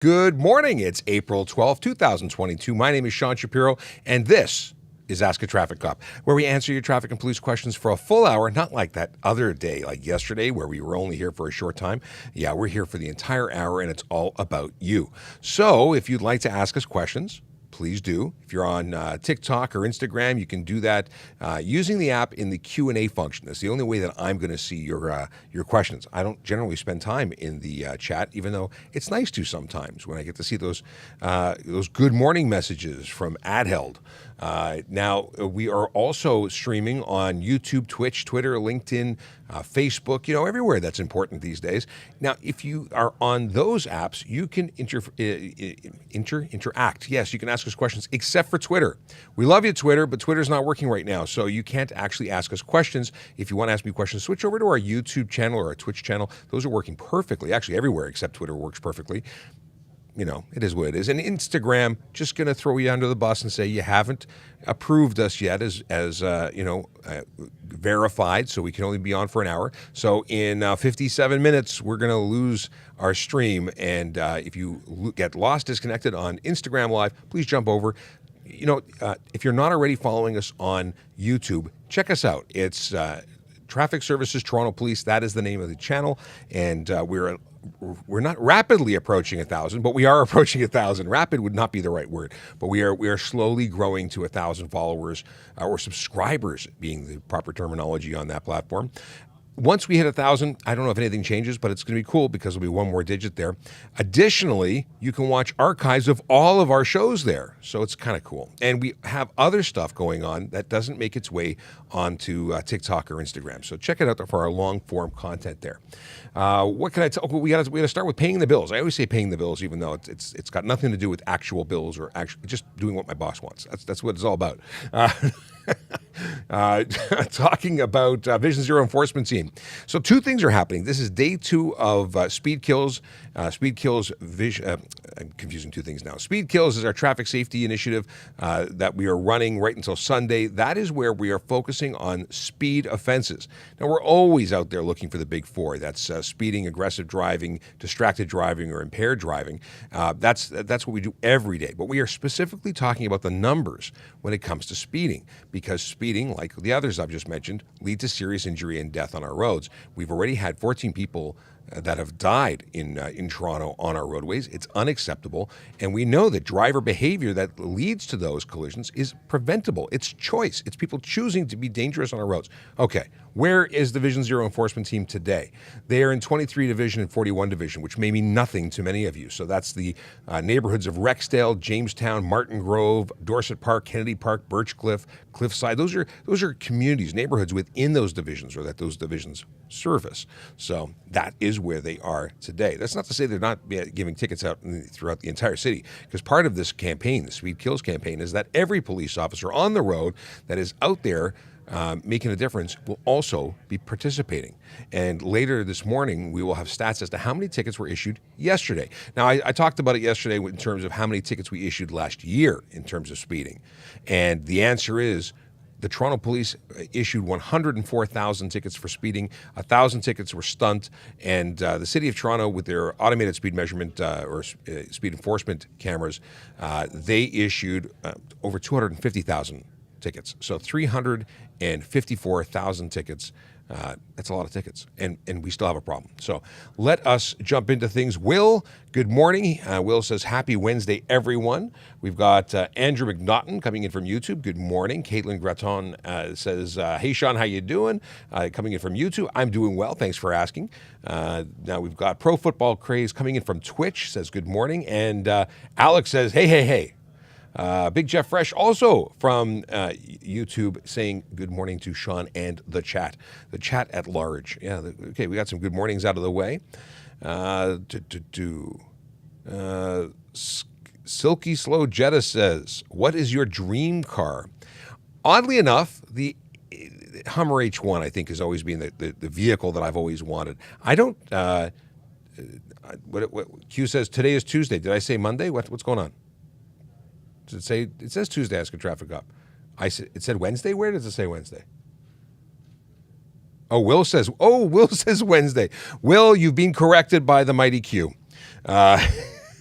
Good morning. It's April 12th, 2022. My name is Sean Shapiro, and this is Ask a Traffic Cop, where we answer your traffic and police questions for a full hour, not like that other day, like yesterday, where we were only here for a short time. Yeah, we're here for the entire hour, and it's all about you. So if you'd like to ask us questions, please do. If you're on TikTok or Instagram, you can do that using the app in the Q&A function. That's the only way that I'm going to see your questions. I don't generally spend time in the chat, even though it's nice to sometimes when I get to see those good morning messages from Adheld. Now, we are also streaming on YouTube, Twitch, Twitter, LinkedIn, Facebook, everywhere that's important these days. Now, if you are on those apps, you can interact. Yes, you can ask us questions, except for Twitter. We love you, Twitter, but Twitter's not working right now, so you can't actually ask us questions. If you want to ask me questions, switch over to our YouTube channel or our Twitch channel. Those are working perfectly. Actually, everywhere except Twitter works perfectly. It is what it is. And Instagram, just going to throw you under the bus and say you haven't approved us yet as verified, so we can only be on for an hour. So in 57 minutes, we're going to lose our stream. And if you get lost, disconnected on Instagram Live, please jump over. If you're not already following us on YouTube, check us out. It's Traffic Services Toronto Police. That is the name of the channel. And we're not rapidly approaching 1,000, but we are approaching 1,000. Rapid would not be the right word, but we are slowly growing to 1,000 followers or subscribers, being the proper terminology on that platform. Once we hit 1,000, I don't know if anything changes, but it's going to be cool because there'll be one more digit there. Additionally, you can watch archives of all of our shows there, so it's kind of cool. And we have other stuff going on that doesn't make its way onto TikTok or Instagram. So check it out for our long-form content there. What can I tell? We got to start with paying the bills. I always say paying the bills, even though it's got nothing to do with actual bills or just doing what my boss wants. That's what it's all about. Talking about Vision Zero enforcement team. So two things are happening. This is day 2 of Speed Kills. Speed Kills Vision. I'm confusing two things now. Speed Kills is our traffic safety initiative that we are running right until Sunday. That is where we are focusing on speed offenses. Now, we're always out there looking for the big four. That's speeding, aggressive driving, distracted driving, or impaired driving. That's what we do every day. But we are specifically talking about the numbers when it comes to speeding, because speeding, like the others I've just mentioned, lead to serious injury and death on our roads. We've already had 14 people that have died in Toronto on our roadways. It's unacceptable, and we know that driver behavior that leads to those collisions is preventable. It's choice. It's people choosing to be dangerous on our roads. Okay, where is the Vision Zero enforcement team today? They are in 23 Division and 41 Division, which may mean nothing to many of you. So that's the neighborhoods of Rexdale, Jamestown, Martin Grove, Dorset Park, Kennedy Park, Birchcliff, Cliffside. Those are communities, neighborhoods within those divisions, or that those divisions service. So that is where they are today. That's not to say they're not giving tickets out throughout the entire city, because part of this campaign, the Speed Kills campaign, is that every police officer on the road that is out there making a difference will also be participating. And later this morning, we will have stats as to how many tickets were issued yesterday. Now, I talked about it yesterday in terms of how many tickets we issued last year in terms of speeding. And the answer is the Toronto Police issued 104,000 tickets for speeding. 1,000 tickets were stunt. And the City of Toronto, with their automated speed measurement or speed enforcement cameras, they issued over 250,000 tickets. So 354,000 tickets. That's a lot of tickets, and we still have a problem. So let us jump into things. Will, good morning. Will says, happy Wednesday, everyone. We've got Andrew McNaughton coming in from YouTube. Good morning. Caitlin Graton says, hey, Sean, how you doing? Coming in from YouTube. I'm doing well. Thanks for asking. Now we've got Pro Football Craze coming in from Twitch, says good morning. And Alex says, hey. Big Jeff Fresh also from YouTube saying good morning to Sean and the chat at large. Yeah, okay, we got some good mornings out of the way. Silky Slow Jetta says, what is your dream car? Oddly enough, the Hummer H1 I think has always been the vehicle that I've always wanted. I don't what Q says today is Tuesday. Did I say Monday? What's going on? Does it say? It says Tuesday. Ask a traffic cop. It said Wednesday. Where does it say Wednesday? Will says Wednesday. Will, you've been corrected by the mighty Q.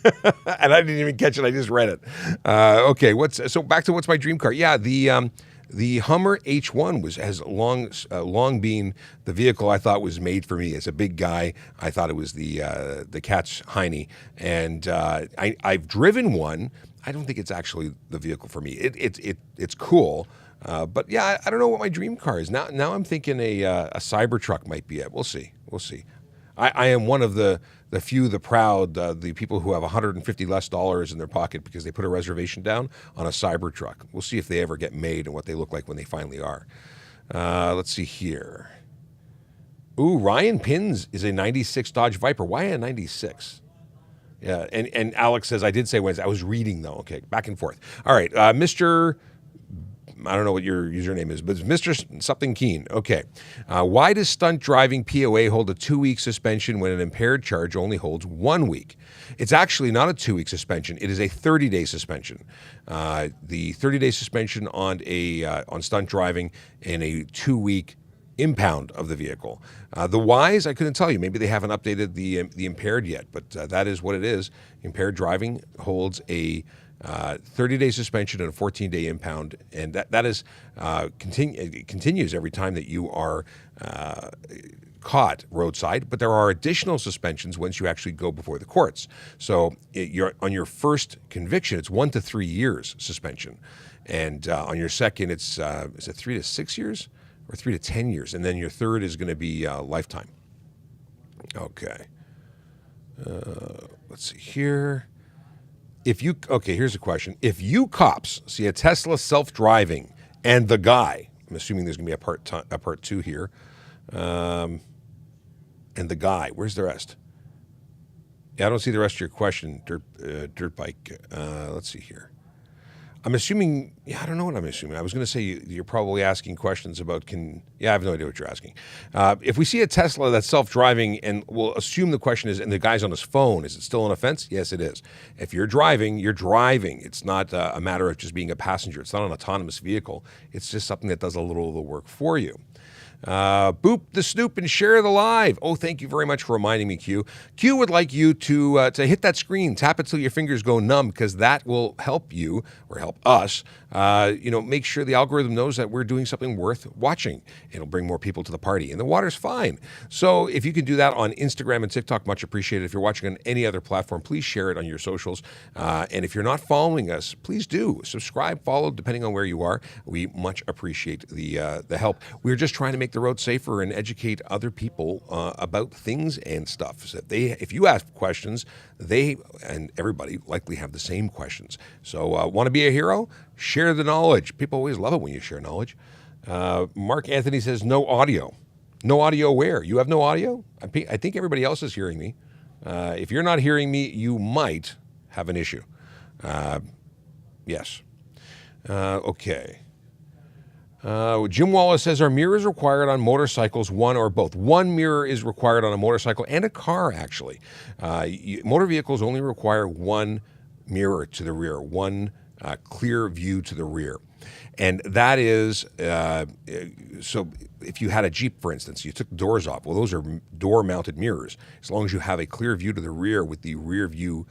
And I didn't even catch it. I just read it. Okay, so back to what's my dream car? Yeah, the Hummer H1 has long been the vehicle I thought was made for me. As a big guy, I thought it was the Cat's Heine, and I've driven one. I don't think it's actually the vehicle for me. It's cool. But yeah, I don't know what my dream car is. Now I'm thinking a Cybertruck might be it. We'll see. We'll see. I am one of the few, the proud, the people who have $150 less in their pocket because they put a reservation down on a Cybertruck. We'll see if they ever get made and what they look like when they finally are. Let's see here. Ooh, Ryan Pins is a 96 Dodge Viper. Why a 96? Yeah, and Alex says, I did say Wednesday. I was reading, though. Okay, back and forth. All right, Mr. I don't know what your username is, but it's Mr. Something Keen. Okay. Why does stunt driving POA hold a 2-week suspension when an impaired charge only holds 1 week? It's actually not a 2-week suspension. It is a 30-day suspension. The 30-day suspension on stunt driving and a 2-week impound of the vehicle. The whys, I couldn't tell you. Maybe they haven't updated the impaired yet, but that is what it is. Impaired driving holds a 30-day suspension and a 14-day impound, and that is it continues every time that you are caught roadside. But there are additional suspensions once you actually go before the courts. So you're on your first conviction, it's 1 to 3 years suspension, and on your second, it's is it 3 to 6 years or 3 to 10 years, and then your third is going to be lifetime. Okay. Let's see here. Here's a question. If you cops see a Tesla self-driving and the guy, I'm assuming there's going to be a part 2 here, and the guy, where's the rest? Yeah, I don't see the rest of your question, dirt bike. Let's see here. I'm assuming, I don't know what I'm assuming. I was going to say you're probably asking questions about I have no idea what you're asking. If we see a Tesla that's self-driving, and we'll assume the question is, and the guy's on his phone, is it still an offense? Yes, it is. If you're driving, you're driving. It's not a matter of just being a passenger. It's not an autonomous vehicle. It's just something that does a little of the work for you. Boop the Snoop and share the live. Oh, thank you very much for reminding me, Q. Q would like you to hit that screen, tap it till your fingers go numb, because that will help you or help us. Make sure the algorithm knows that we're doing something worth watching. It'll bring more people to the party, and the water's fine. So if you can do that on Instagram and TikTok, much appreciated. If you're watching on any other platform, please share it on your socials. And if you're not following us, please do subscribe, follow, depending on where you are. We much appreciate the help. We're just trying to make the road safer and educate other people about things and stuff. So if you ask questions, they and everybody likely have the same questions. So want to be a hero? Share the knowledge. People always love it when you share knowledge. Mark Anthony says no audio. No audio where? You have no audio? I think everybody else is hearing me. If you're not hearing me, you might have an issue. Yes. Okay. Jim Wallace says, are mirrors required on motorcycles, one or both? One mirror is required on a motorcycle and a car, actually. Motor vehicles only require one mirror to the rear, one clear view to the rear. And that is, so if you had a Jeep, for instance, you took the doors off. Well, those are door-mounted mirrors. As long as you have a clear view to the rear with the rear view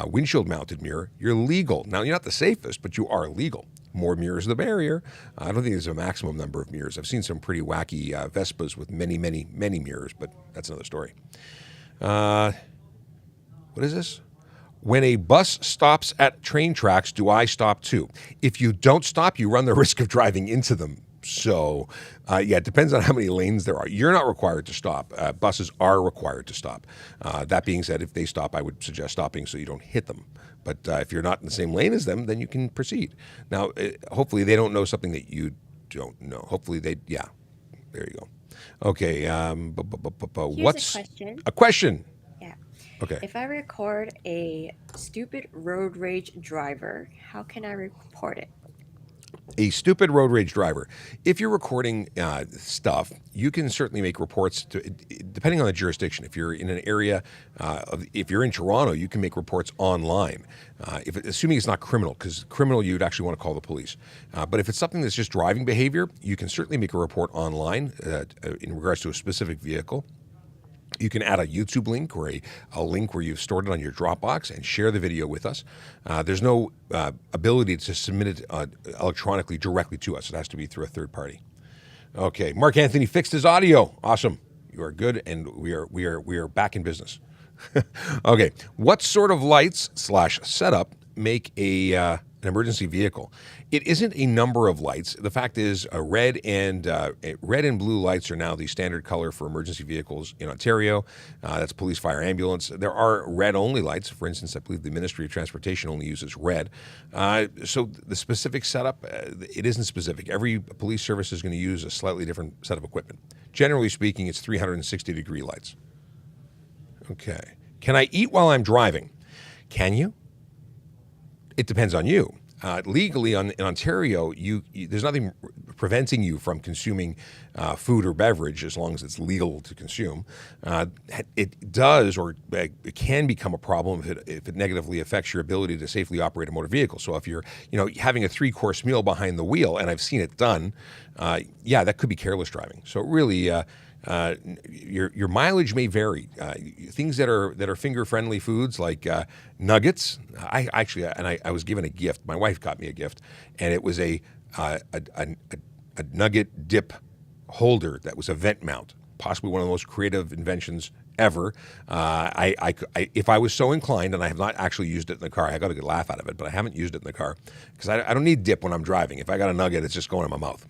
windshield-mounted mirror, you're legal. Now, you're not the safest, but you are legal. More mirrors, the barrier. I don't think there's a maximum number of mirrors. I've seen some pretty wacky Vespas with many, many, many mirrors, but that's another story. What is this? When a bus stops at train tracks, do I stop too? If you don't stop, you run the risk of driving into them. So, it depends on how many lanes there are. You're not required to stop. Buses are required to stop. That being said, if they stop, I would suggest stopping so you don't hit them. But if you're not in the same lane as them, then you can proceed. Now, hopefully they don't know something that you don't know. Hopefully there you go. Okay, Here's a question. A question? Yeah. Okay. If I record a stupid road rage driver, how can I report it? A stupid road rage driver. If you're recording stuff, you can certainly make reports, depending on the jurisdiction. If you're in an area, if you're in Toronto, you can make reports online. Assuming it's not criminal, because criminal you'd actually want to call the police. But if it's something that's just driving behavior, you can certainly make a report online in regards to a specific vehicle. You can add a YouTube link or a link where you've stored it on your Dropbox and share the video with us. There's no ability to submit it electronically directly to us. It has to be through a third party. Okay, Mark Anthony fixed his audio. Awesome. You are good, and we are back in business. Okay, what sort of lights / setup make an emergency vehicle? It isn't a number of lights. The fact is, red and blue lights are now the standard color for emergency vehicles in Ontario. That's police, fire, ambulance. There are red-only lights. For instance, I believe the Ministry of Transportation only uses red. So the specific setup, it isn't specific. Every police service is going to use a slightly different set of equipment. Generally speaking, it's 360-degree lights. Okay. Can I eat while I'm driving? Can you? It depends on you. Legally, in Ontario, there's nothing preventing you from consuming food or beverage as long as it's legal to consume. It does, or it can become a problem if it negatively affects your ability to safely operate a motor vehicle. So if you're, having a 3-course meal behind the wheel, and I've seen it done, that could be careless driving. So really, your mileage may vary. Things that are finger friendly foods like nuggets. I was given a gift. My wife got me a gift, and it was a nugget dip holder that was a vent mount. Possibly one of the most creative inventions ever. If I was so inclined, and I have not actually used it in the car, I got a good laugh out of it, but I haven't used it in the car because I don't need dip when I'm driving. If I got a nugget, it's just going in my mouth.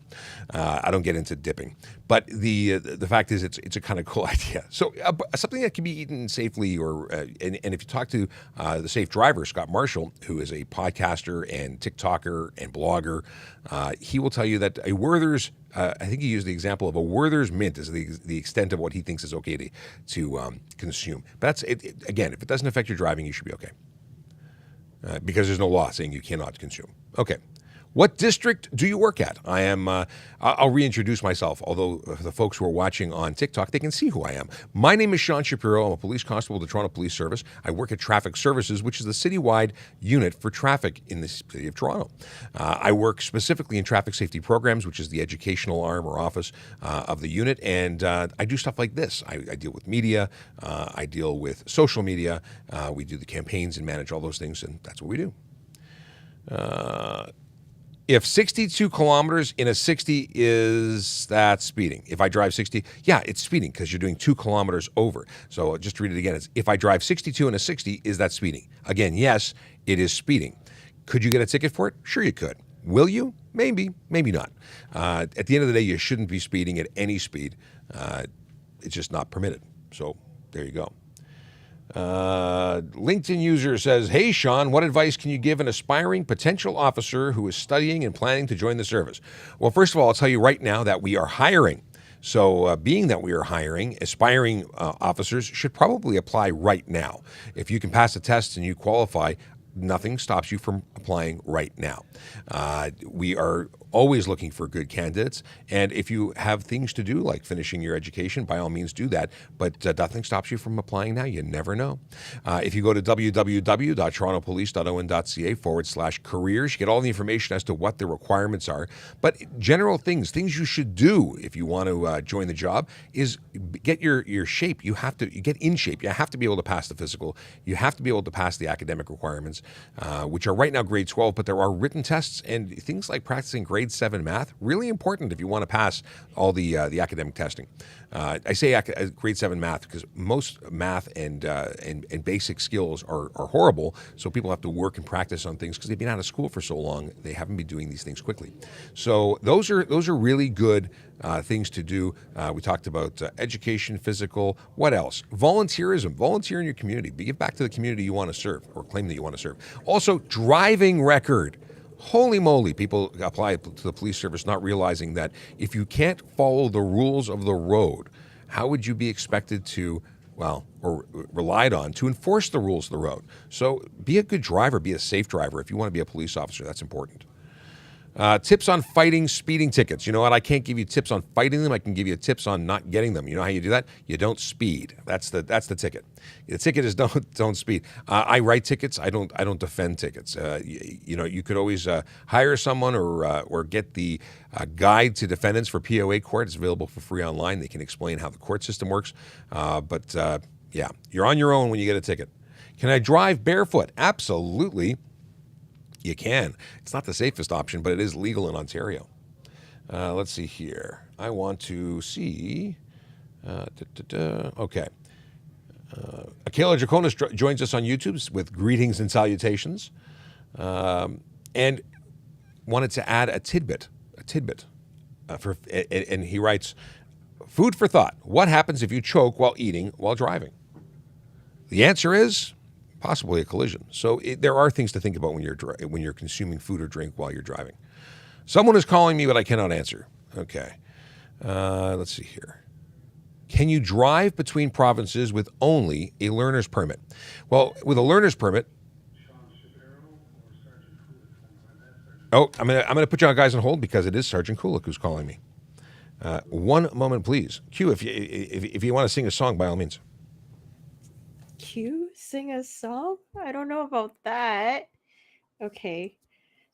I don't get into dipping. But the fact is, it's a kind of cool idea. So something that can be eaten safely, and if you talk to the safe driver, Scott Marshall, who is a podcaster and TikToker and blogger, he will tell you that a Werther's, I think he used the example of a Werther's mint is the extent of what he thinks is okay to consume. But that's it. Again, if it doesn't affect your driving, you should be okay. Because there's no law saying you cannot consume. Okay. What district do you work at? I am, I'll reintroduce myself, although the folks who are watching on TikTok, they can see who I am. My name is Sean Shapiro. I'm a police constable with the Toronto Police Service. I work at Traffic Services, which is the citywide unit for traffic in the city of Toronto. I work specifically in traffic safety programs, which is the educational arm or office of the unit, and I do stuff like this. I deal with media. I deal with social media. We do the campaigns and manage all those things, and that's what we do. If 62 kilometers in a 60 is that speeding? If I drive 60, yeah, it's speeding because you're doing 2 kilometers over. So just to read it again, it's if I drive 62 in a 60, is that speeding? Again, yes, it is speeding. Could you get a ticket for it? Sure you could. Will you? Maybe, maybe not. At the end of the day, you shouldn't be speeding at any speed. It's just not permitted. So there you go. LinkedIn user says, hey, Sean, what advice can you give an aspiring potential officer who is studying and planning to join the service? Well, first of all, I'll tell you right now that we are hiring. So being that we are hiring, aspiring officers should probably apply right now. If you can pass the test and you qualify, nothing stops you from applying right now. We are always looking for good candidates, and if you have things to do like finishing your education, by all means do that, but nothing stops you from applying now. You never know. If you go to www.torontopolice.on.ca/careers, you get all the information as to what the requirements are. But general things you should do if you want to join the job is get your shape. You have to get in shape. You have to be able to pass the physical. You have to be able to pass the academic requirements, which are right now grade 12, but there are written tests and things like practicing grade 7 math, really important if you want to pass all the academic testing. I say grade 7 math because most math and basic skills are horrible, so people have to work and practice on things because they've been out of school for so long, they haven't been doing these things quickly. So those are really good things to do. We talked about education, physical, what else? Volunteerism, volunteer in your community. Give back to the community you want to serve or claim that you want to serve. Also, driving record. Holy moly, people apply to the police service not realizing that if you can't follow the rules of the road, how would you be expected to, or relied on to enforce the rules of the road? So be a good driver, be a safe driver. If you want to be a police officer, that's important. Tips on fighting speeding tickets. You know what? I can't give you tips on fighting them. I can give you tips on not getting them. You know how you do that? You don't speed. That's the ticket. The ticket is don't speed. I write tickets. I don't defend tickets. You could always hire someone or get the guide to defendants for POA court. It's available for free online. They can explain how the court system works. Yeah, you're on your own when you get a ticket. Can I drive barefoot? Absolutely. You can. It's not the safest option, but it is legal in Ontario. Let's see here. I want to see. Okay. Akela Draconis joins us on YouTube with greetings and salutations, and wanted to add a tidbit. And he writes, "Food for thought. What happens if you choke while eating while driving?" The answer is possibly a collision. So there are things to think about when you're consuming food or drink while you're driving. Someone is calling me, but I cannot answer. Okay. Let's see here. Can you drive between provinces with only a learner's permit? Well, with a learner's permit. Oh, I'm gonna put you guys on hold because it is Sergeant Kulik who's calling me. One moment, please. Q, if you want to sing a song, by all means. Q, sing a song? I don't know about that. Okay.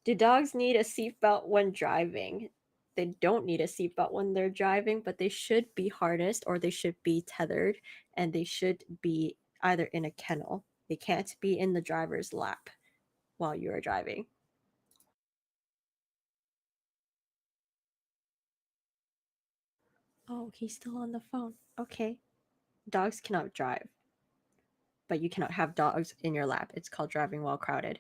Do dogs need a seatbelt when driving? They don't need a seatbelt when they're driving, but they should be harnessed or they should be tethered, and they should be either in a kennel. They can't be in the driver's lap while you are driving. Oh, he's still on the phone. Okay. Dogs cannot drive, but you cannot have dogs in your lap. It's called driving while crowded.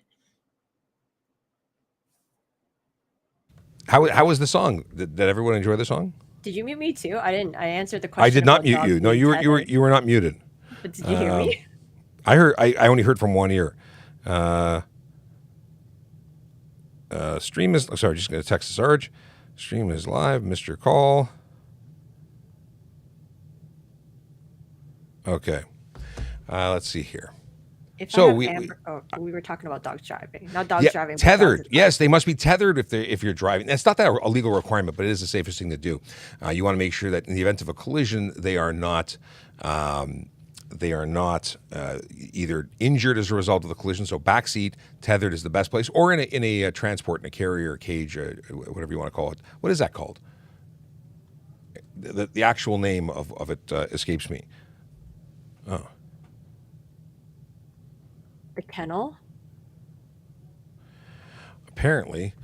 How was the song? Did everyone enjoy the song? Did you mute me too? I didn't. I answered the question. I did not about mute dogs you. No, being you were not muted. But did you hear me? I heard. I only heard from one ear. Stream is. Sorry, just going to text Sarge. Stream is live. Missed your call. Okay. Let's see here. We were talking about dogs driving, not dogs driving. Tethered. Yes, they must be tethered if you're driving. It's not that a legal requirement, but it is the safest thing to do. You want to make sure that in the event of a collision, they are not either injured as a result of the collision. So backseat tethered is the best place, or in a transport, in a carrier, cage, whatever you want to call it. What is that called? The actual name of it escapes me. Oh. The kennel? Apparently.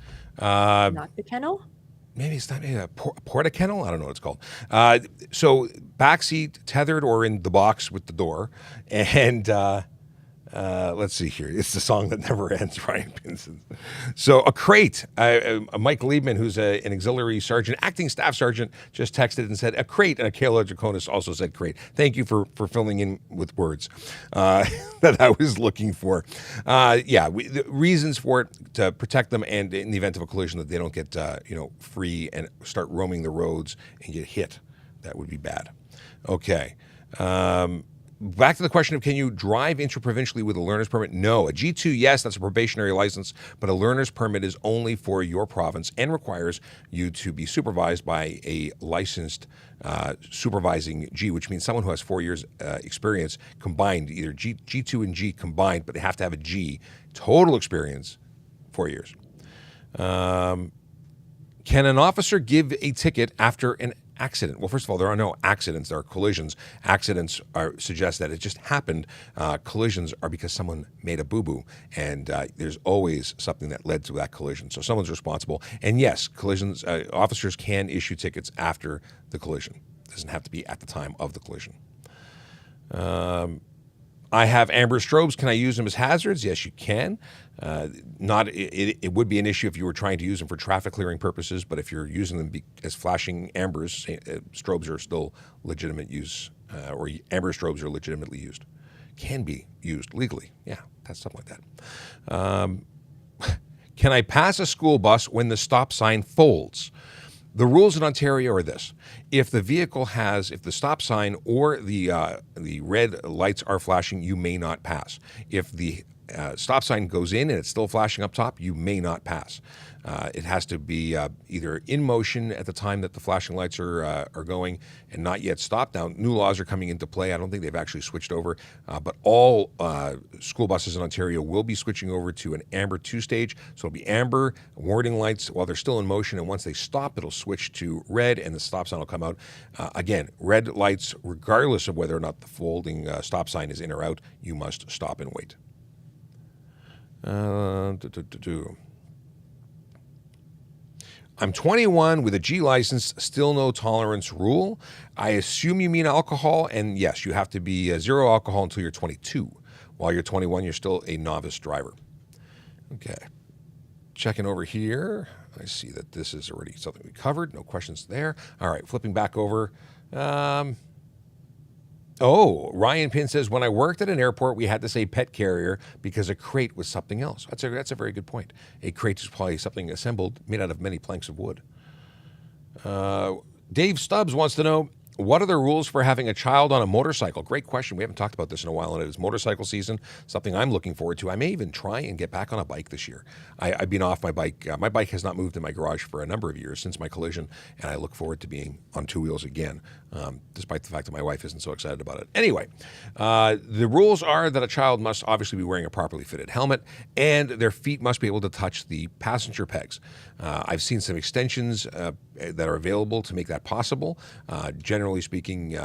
Not the kennel? Maybe it's not a porta kennel. I don't know what it's called. So backseat, tethered, or in the box with the door. And let's see here. It's the song that never ends, Ryan Pinson. So a crate. Mike Liebman, who's an auxiliary sergeant, acting staff sergeant, just texted and said a crate. And Akela Draconis also said crate. Thank you for filling in with words that I was looking for. The reasons for it, to protect them, and in the event of a collision, that they don't get free and start roaming the roads and get hit. That would be bad. Okay. Back to the question of, can you drive intraprovincially with a learner's permit? No. A G2, yes, that's a probationary license, but a learner's permit is only for your province and requires you to be supervised by a licensed supervising G, which means someone who has 4 years experience combined, either G2 and G combined, but they have to have a G total experience, 4 years. Can an officer give a ticket after an accident? Well, first of all, there are no accidents. There are collisions. Accidents suggest that it just happened. Collisions are because someone made a boo-boo, and there's always something that led to that collision. So someone's responsible. And yes, collisions, officers can issue tickets after the collision. It doesn't have to be at the time of the collision. I have amber strobes. Can I use them as hazards? Yes, you can. It would be an issue if you were trying to use them for traffic clearing purposes, but if you're using them as flashing ambers, strobes are still legitimate use, or amber strobes are legitimately used. Can be used legally. Yeah, that's something like that. Can I pass a school bus when the stop sign folds? The rules in Ontario are this: if the stop sign or the red lights are flashing, you may not pass. If the stop sign goes in and it's still flashing up top, you may not pass. It has to be either in motion at the time that the flashing lights are going and not yet stopped. Now, new laws are coming into play. I don't think they've actually switched over, but all school buses in Ontario will be switching over to an amber 2-stage. So it'll be amber warning lights while they're still in motion, and once they stop, it'll switch to red, and the stop sign will come out. Again, red lights, regardless of whether or not the folding stop sign is in or out, you must stop and wait. I'm 21 with a G license, still no tolerance rule. I assume you mean alcohol, and yes, you have to be zero alcohol until you're 22. While you're 21, you're still a novice driver. Okay. Checking over here. I see that this is already something we covered. No questions there. All right, flipping back over. Ryan Pin says, when I worked at an airport, we had to say pet carrier because a crate was something else. That's a very good point. A crate is probably something assembled, made out of many planks of wood. Dave Stubbs wants to know, what are the rules for having a child on a motorcycle? Great question. We haven't talked about this in a while, and it is motorcycle season, something I'm looking forward to. I may even try and get back on a bike this year. I've been off my bike. My bike has not moved in my garage for a number of years since my collision, and I look forward to being on two wheels again, despite the fact that my wife isn't so excited about it. Anyway, the rules are that a child must obviously be wearing a properly fitted helmet, and their feet must be able to touch the passenger pegs. I've seen some extensions that are available to make that possible. Generally speaking,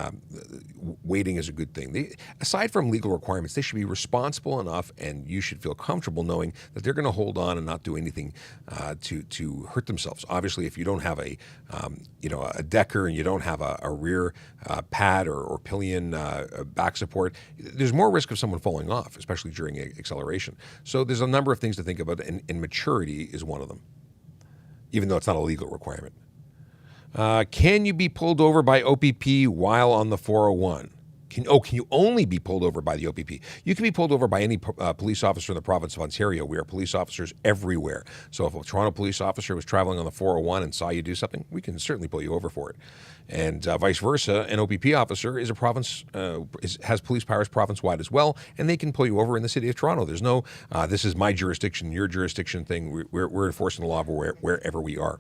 waiting is a good thing. Aside from legal requirements, they should be responsible enough, and you should feel comfortable knowing that they're going to hold on and not do anything to hurt themselves. Obviously, if you don't have a decker and you don't have a rear pad or pillion back support, there's more risk of someone falling off, especially during acceleration. So there's a number of things to think about, and maturity is one of them, even though it's not a legal requirement. Can you be pulled over by OPP while on the 401? Can you only be pulled over by the OPP? You can be pulled over by any police officer in the province of Ontario. We are police officers everywhere. So if a Toronto police officer was traveling on the 401 and saw you do something, we can certainly pull you over for it. And vice versa, an OPP officer is a province has police powers province-wide as well, and they can pull you over in the city of Toronto. There's no this is my jurisdiction, your jurisdiction thing. We're enforcing the law wherever we are.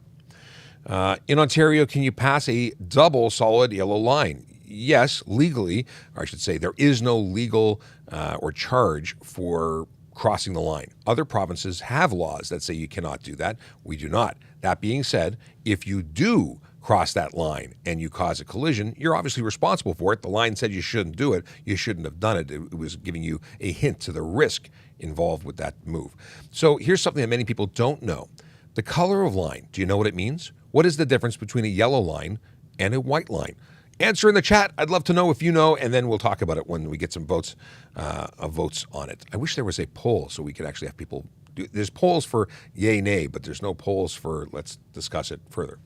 In Ontario, can you pass a double solid yellow line? Yes, legally, or I should say, there is no legal or charge for crossing the line. Other provinces have laws that say you cannot do that. We do not. That being said, if you do cross that line and you cause a collision, you're obviously responsible for it. The line said you shouldn't do it. You shouldn't have done it. It was giving you a hint to the risk involved with that move. So here's something that many people don't know. The color of line, do you know what it means? What is the difference between a yellow line and a white line? Answer in the chat. I'd love to know if you know, and then we'll talk about it when we get some votes on it. I wish there was a poll so we could actually have people do. There's polls for yay, nay, but there's no polls for let's discuss it further.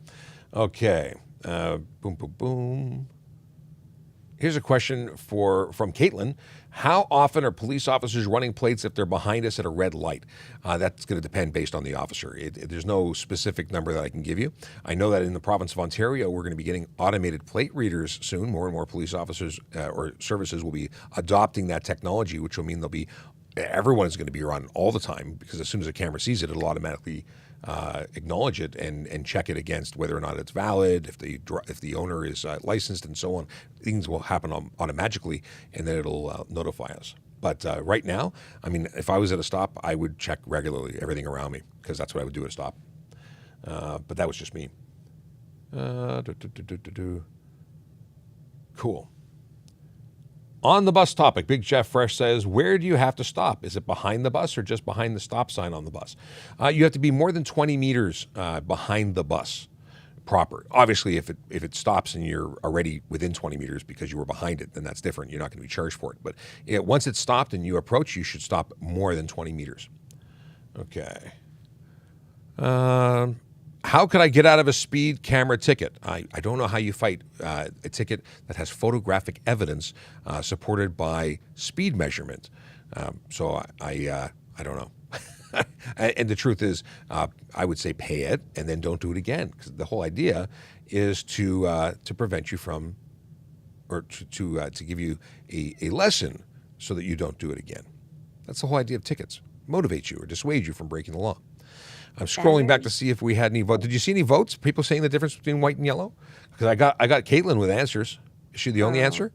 Okay. Boom, boom, boom. Here's a question from Caitlin. How often are police officers running plates if they're behind us at a red light? That's going to depend based on the officer. There's no specific number that I can give you. I know that in the province of Ontario, we're going to be getting automated plate readers soon. More and more police officers or services will be adopting that technology, which will mean everyone is going to be on all the time, because as soon as a camera sees it, it'll automatically acknowledge it and check it against whether or not it's valid, if the owner is licensed, and so on. Things will happen automatically, and then it'll notify us. But right now, I mean, if I was at a stop, I would check regularly everything around me, because that's what I would do at a stop. But that was just me. Cool. On the bus topic, Big Jeff Fresh says, where do you have to stop? Is it behind the bus or just behind the stop sign on the bus? You have to be more than 20 meters behind the bus proper. Obviously, if it stops and you're already within 20 meters because you were behind it, then that's different. You're not going to be charged for it. But once it's stopped and you approach, you should stop more than 20 meters. Okay. How could I get out of a speed camera ticket? I don't know how you fight a ticket that has photographic evidence supported by speed measurement. So I don't know. And the truth is, I would say pay it and then don't do it again. Because the whole idea is to prevent you from, or to give you a lesson so that you don't do it again. That's the whole idea of tickets. Motivate you or dissuade you from breaking the law. I'm scrolling back to see if we had any votes. Did you see any votes? People saying the difference between white and yellow? Because I got Caitlin with answers. Is she the only answer?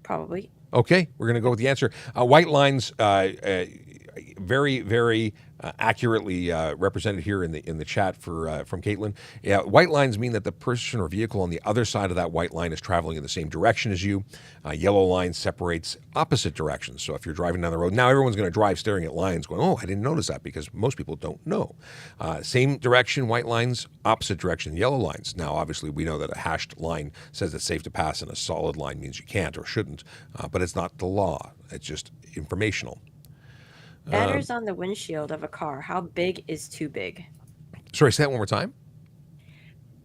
Probably. Okay, we're going to go with the answer. White lines, very, very accurately represented here in the chat from Caitlin. Yeah, white lines mean that the person or vehicle on the other side of that white line is traveling in the same direction as you. Yellow line separates opposite directions. So if you're driving down the road, now everyone's going to drive staring at lines going, oh, I didn't notice that, because most people don't know. Same direction, white lines, opposite direction, yellow lines. Now, obviously, we know that a hashed line says it's safe to pass and a solid line means you can't or shouldn't, but it's not the law. It's just informational. Banners on the windshield of a car. How big is too big? Sorry, say that one more time.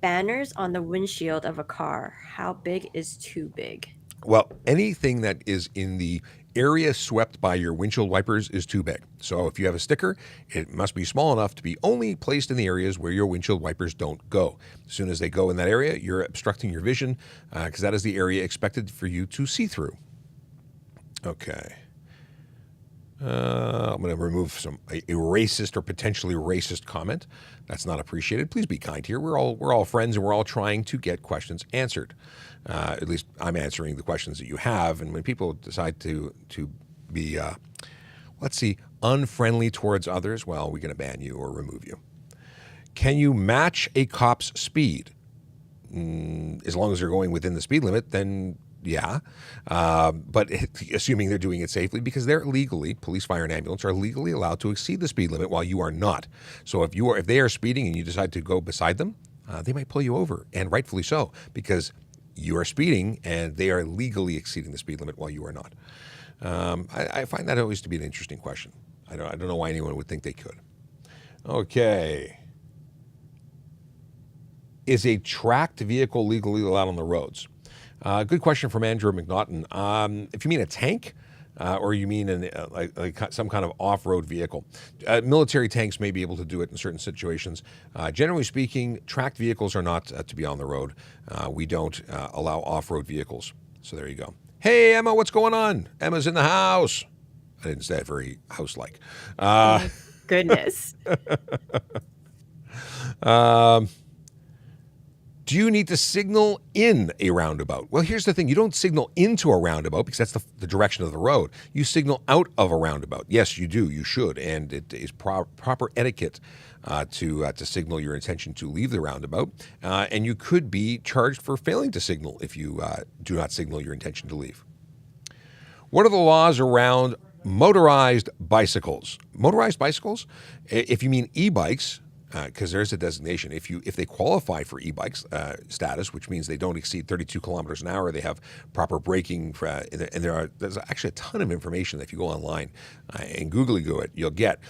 Banners on the windshield of a car. How big is too big? Well, anything that is in the area swept by your windshield wipers is too big. So if you have a sticker, it must be small enough to be only placed in the areas where your windshield wipers don't go. As soon as they go in that area, you're obstructing your vision, because that is the area expected for you to see through. Okay. I'm going to remove a racist or potentially racist comment. That's not appreciated. Please be kind here. We're all friends, and we're all trying to get questions answered. At least I'm answering the questions that you have. And when people decide to be, let's see, unfriendly towards others, well, we're going to ban you or remove you. Can you match a cop's speed? As long as they're going within the speed limit, then yeah, but assuming they're doing it safely, because they're legally, police, fire, and ambulance are legally allowed to exceed the speed limit while you are not. So if they are speeding and you decide to go beside them, they might pull you over, and rightfully so, because you are speeding and they are legally exceeding the speed limit while you are not. I find that always to be an interesting question. I don't know why anyone would think they could. Okay. Is a tracked vehicle legally allowed on the roads? Good question from Andrew McNaughton. If you mean a tank, or you mean like some kind of off-road vehicle, military tanks may be able to do it in certain situations. Generally speaking, tracked vehicles are not to be on the road. We don't allow off-road vehicles. So there you go. Hey, Emma, what's going on? Emma's in the house. I didn't say that very house-like. Goodness. Do you need to signal in a roundabout? Well, here's the thing. You don't signal into a roundabout because that's the direction of the road. You signal out of a roundabout. Yes, you do. You should. And it is proper etiquette to signal your intention to leave the roundabout. And you could be charged for failing to signal if you do not signal your intention to leave. What are the laws around motorized bicycles? Motorized bicycles, if you mean e-bikes, because there's a designation. If they qualify for e-bikes status, which means they don't exceed 32 kilometers an hour, they have proper braking, and there's actually a ton of information that if you go online and googly go it, you'll get.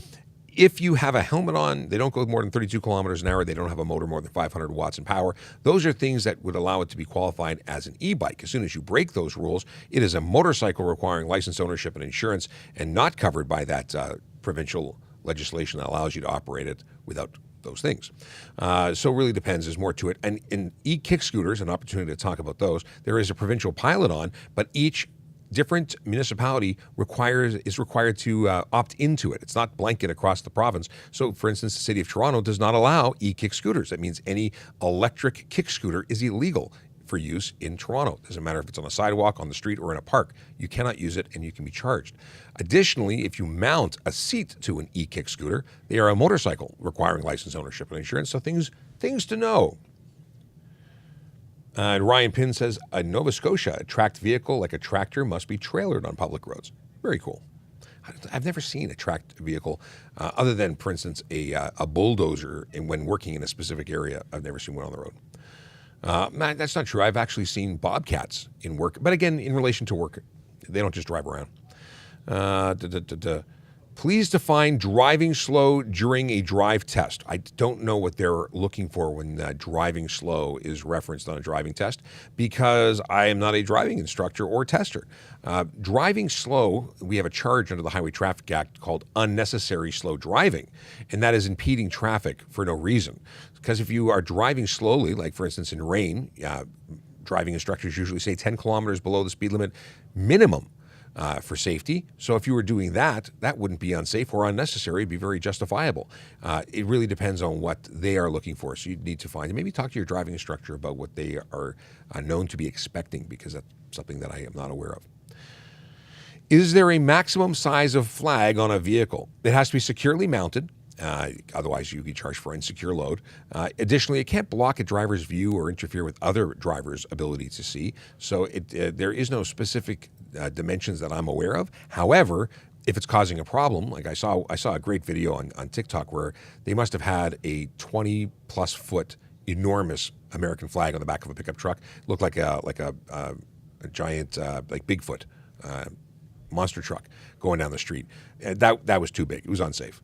If you have a helmet on, they don't go more than 32 kilometers an hour, they don't have a motor more than 500 watts in power. Those are things that would allow it to be qualified as an e-bike. As soon as you break those rules, it is a motorcycle requiring license, ownership, and insurance, and not covered by that provincial legislation that allows you to operate it without those things. So it really depends. There's more to it. And in e-kick scooters, an opportunity to talk about those, there is a provincial pilot on, but each different municipality is required to opt into it. It's not blanket across the province. So, for instance, the city of Toronto does not allow e-kick scooters. That means any electric kick scooter is illegal for use in Toronto. Doesn't matter if it's on a sidewalk, on the street, or in a park. You cannot use it, and you can be charged. Additionally, if you mount a seat to an e-kick scooter, they are a motorcycle requiring license, ownership, and insurance. So things to know. And Ryan Pinn says, in Nova Scotia, a tracked vehicle like a tractor must be trailered on public roads. Very cool. I've never seen a tracked vehicle other than, for instance, a bulldozer. And when working in a specific area, I've never seen one on the road. That's not true. I've actually seen bobcats in work. But again, in relation to work, they don't just drive around. Please define driving slow during a drive test. I don't know what they're looking for when driving slow is referenced on a driving test, because I am not a driving instructor or tester. Driving slow, we have a charge under the Highway Traffic Act called unnecessary slow driving, and that is impeding traffic for no reason. Because if you are driving slowly, like for instance in rain, driving instructors usually say 10 kilometers below the speed limit minimum. for safety. So if you were doing that, that wouldn't be unsafe or unnecessary. It'd be very justifiable. It really depends on what they are looking for. So you'd need to find, and maybe talk to your driving instructor about what they are known to be expecting, because that's something that I am not aware of. Is there a maximum size of flag on a vehicle? It has to be securely mounted. Otherwise, you could charge for insecure load. Additionally, it can't block a driver's view or interfere with other drivers' ability to see. So there is no specific dimensions that I'm aware of. However, if it's causing a problem, like I saw a great video on TikTok where they must have had a 20+ foot enormous American flag on the back of a pickup truck. It looked like a giant like Bigfoot monster truck going down the street. That was too big. It was unsafe.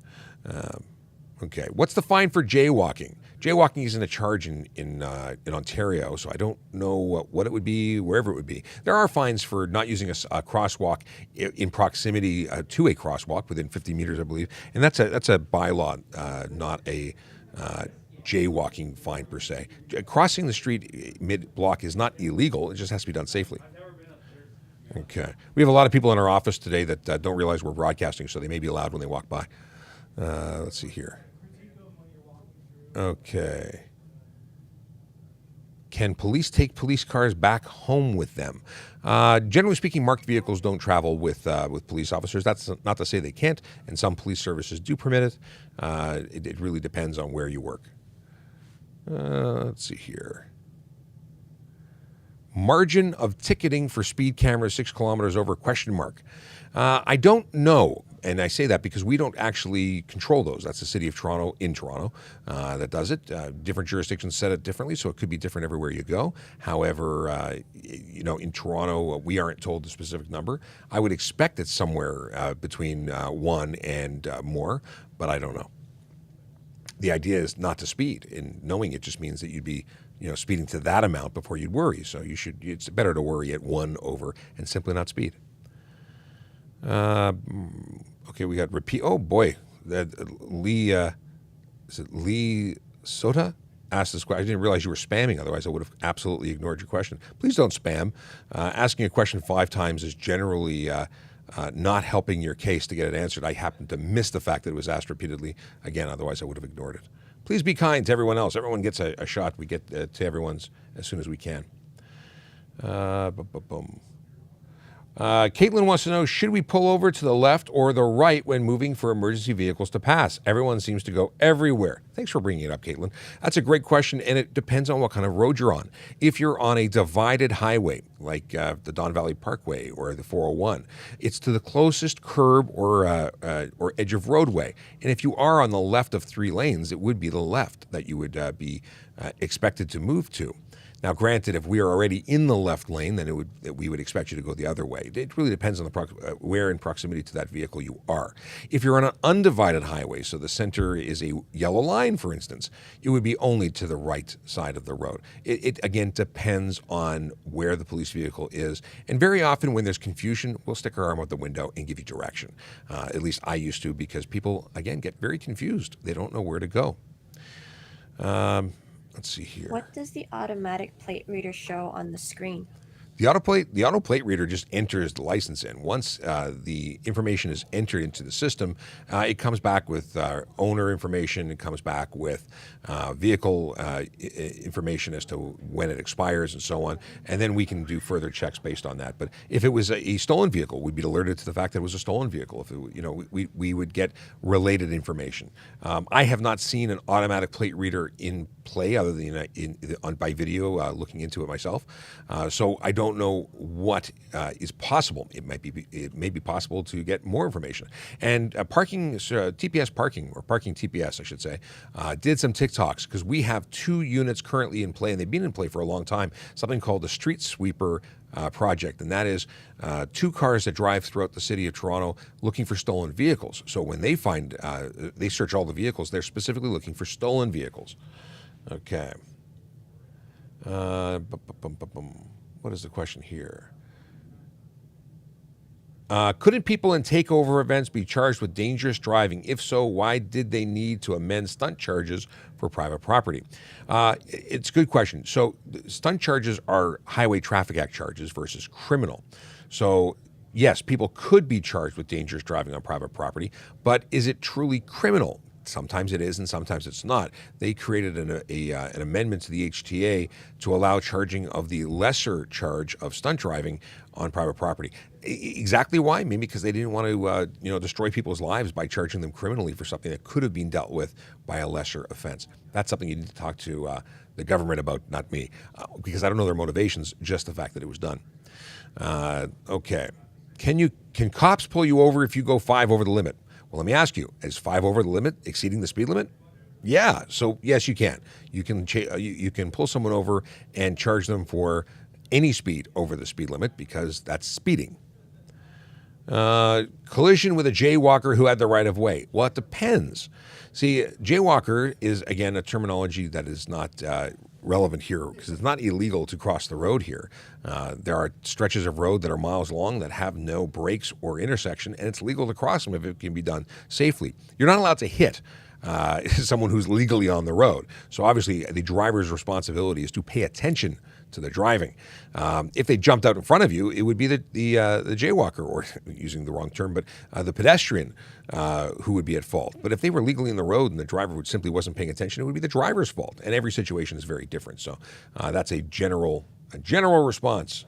Okay, what's the fine for jaywalking? Jaywalking isn't a charge in Ontario, so I don't know what it would be, wherever it would be. There are fines for not using a crosswalk in proximity to a crosswalk within 50 meters, I believe, and that's a bylaw, not a jaywalking fine per se. Crossing the street mid-block is not illegal; it just has to be done safely. Okay, we have a lot of people in our office today that don't realize we're broadcasting, so they may be loud when they walk by. Let's see here. Okay. Can police take police cars back home with them? Generally speaking, marked vehicles don't travel with police officers. That's not to say they can't, and some police services do permit it. It really depends on where you work. Let's see here. Margin of ticketing for speed cameras 6 kilometers over ? I don't know, and I say that because we don't actually control those. That's the City of Toronto in Toronto that does it. Different jurisdictions set it differently, so it could be different everywhere you go. However, in Toronto, we aren't told the specific number. I would expect it's somewhere between 1 and more, but I don't know. The idea is not to speed, and knowing it just means that you'd be speeding to that amount before you'd worry. So it's better to worry at 1 over and simply not speed. Okay, we got repeat. Oh boy, Lee, is it Lee Sota asked this question. I didn't realize you were spamming. Otherwise, I would have absolutely ignored your question. Please don't spam. Asking a question 5 times is generally not helping your case to get it answered. I happened to miss the fact that it was asked repeatedly. Again, otherwise I would have ignored it. Please be kind to everyone else. Everyone gets a shot. We get to everyone's as soon as we can. Caitlin wants to know, should we pull over to the left or the right when moving for emergency vehicles to pass? Everyone seems to go everywhere. Thanks for bringing it up, Caitlin. That's a great question, and it depends on what kind of road you're on. If you're on a divided highway, like the Don Valley Parkway or the 401, it's to the closest curb or edge of roadway. And if you are on the left of 3 lanes, it would be the left that you would be expected to move to. Now, granted, if we are already in the left lane, then we would expect you to go the other way. It really depends on where in proximity to that vehicle you are. If you're on an undivided highway, so the center is a yellow line, for instance, it would be only to the right side of the road. It again depends on where the police vehicle is, and very often when there's confusion, we'll stick our arm out the window and give you direction. At least I used to, because people again get very confused. They don't know where to go. Let's see here. What does the automatic plate reader show on the screen? The auto plate reader just enters the license in. Once the information is entered into the system, it comes back with owner information. It comes back with vehicle information as to when it expires and so on. And then we can do further checks based on that. But if it was a stolen vehicle, we'd be alerted to the fact that it was a stolen vehicle. If it, we would get related information. I have not seen an automatic plate reader in play other than by video, looking into it myself. So I don't know what is possible. It may be possible to get more information. And TPS parking, or parking TPS, I should say, did some TikToks, because we have 2 units currently in play, and they've been in play for a long time. Something called the Street Sweeper project, and that is 2 cars that drive throughout the city of Toronto looking for stolen vehicles. So when they they search all the vehicles, they're specifically looking for stolen vehicles. Okay. What is the question here? Couldn't people in takeover events be charged with dangerous driving? If so, why did they need to amend stunt charges for private property? It's a good question. So stunt charges are Highway Traffic Act charges versus criminal. So yes, people could be charged with dangerous driving on private property, but is it truly criminal? Sometimes it is, and sometimes it's not. They created an amendment to the HTA to allow charging of the lesser charge of stunt driving on private property. Exactly why? Maybe because they didn't want to, destroy people's lives by charging them criminally for something that could have been dealt with by a lesser offense. That's something you need to talk to the government about, not me, because I don't know their motivations. Just the fact that it was done. Okay, can cops pull you over if you go 5 over the limit? Well, let me ask you, is 5 over the limit exceeding the speed limit? Yeah, so yes, you can. You can pull someone over and charge them for any speed over the speed limit because that's speeding. Collision with a jaywalker who had the right of way. Well, it depends. See, jaywalker is, again, a terminology that is not relevant here because it's not illegal to cross the road here. There are stretches of road that are miles long that have no breaks or intersection, and it's legal to cross them if it can be done safely. You're not allowed to hit someone who's legally on the road. So obviously, the driver's responsibility is to pay attention to the driving. If they jumped out in front of you, it would be the jaywalker, or using the wrong term, but the pedestrian who would be at fault. But if they were legally in the road and the driver simply wasn't paying attention, it would be the driver's fault. And every situation is very different. So that's a general response.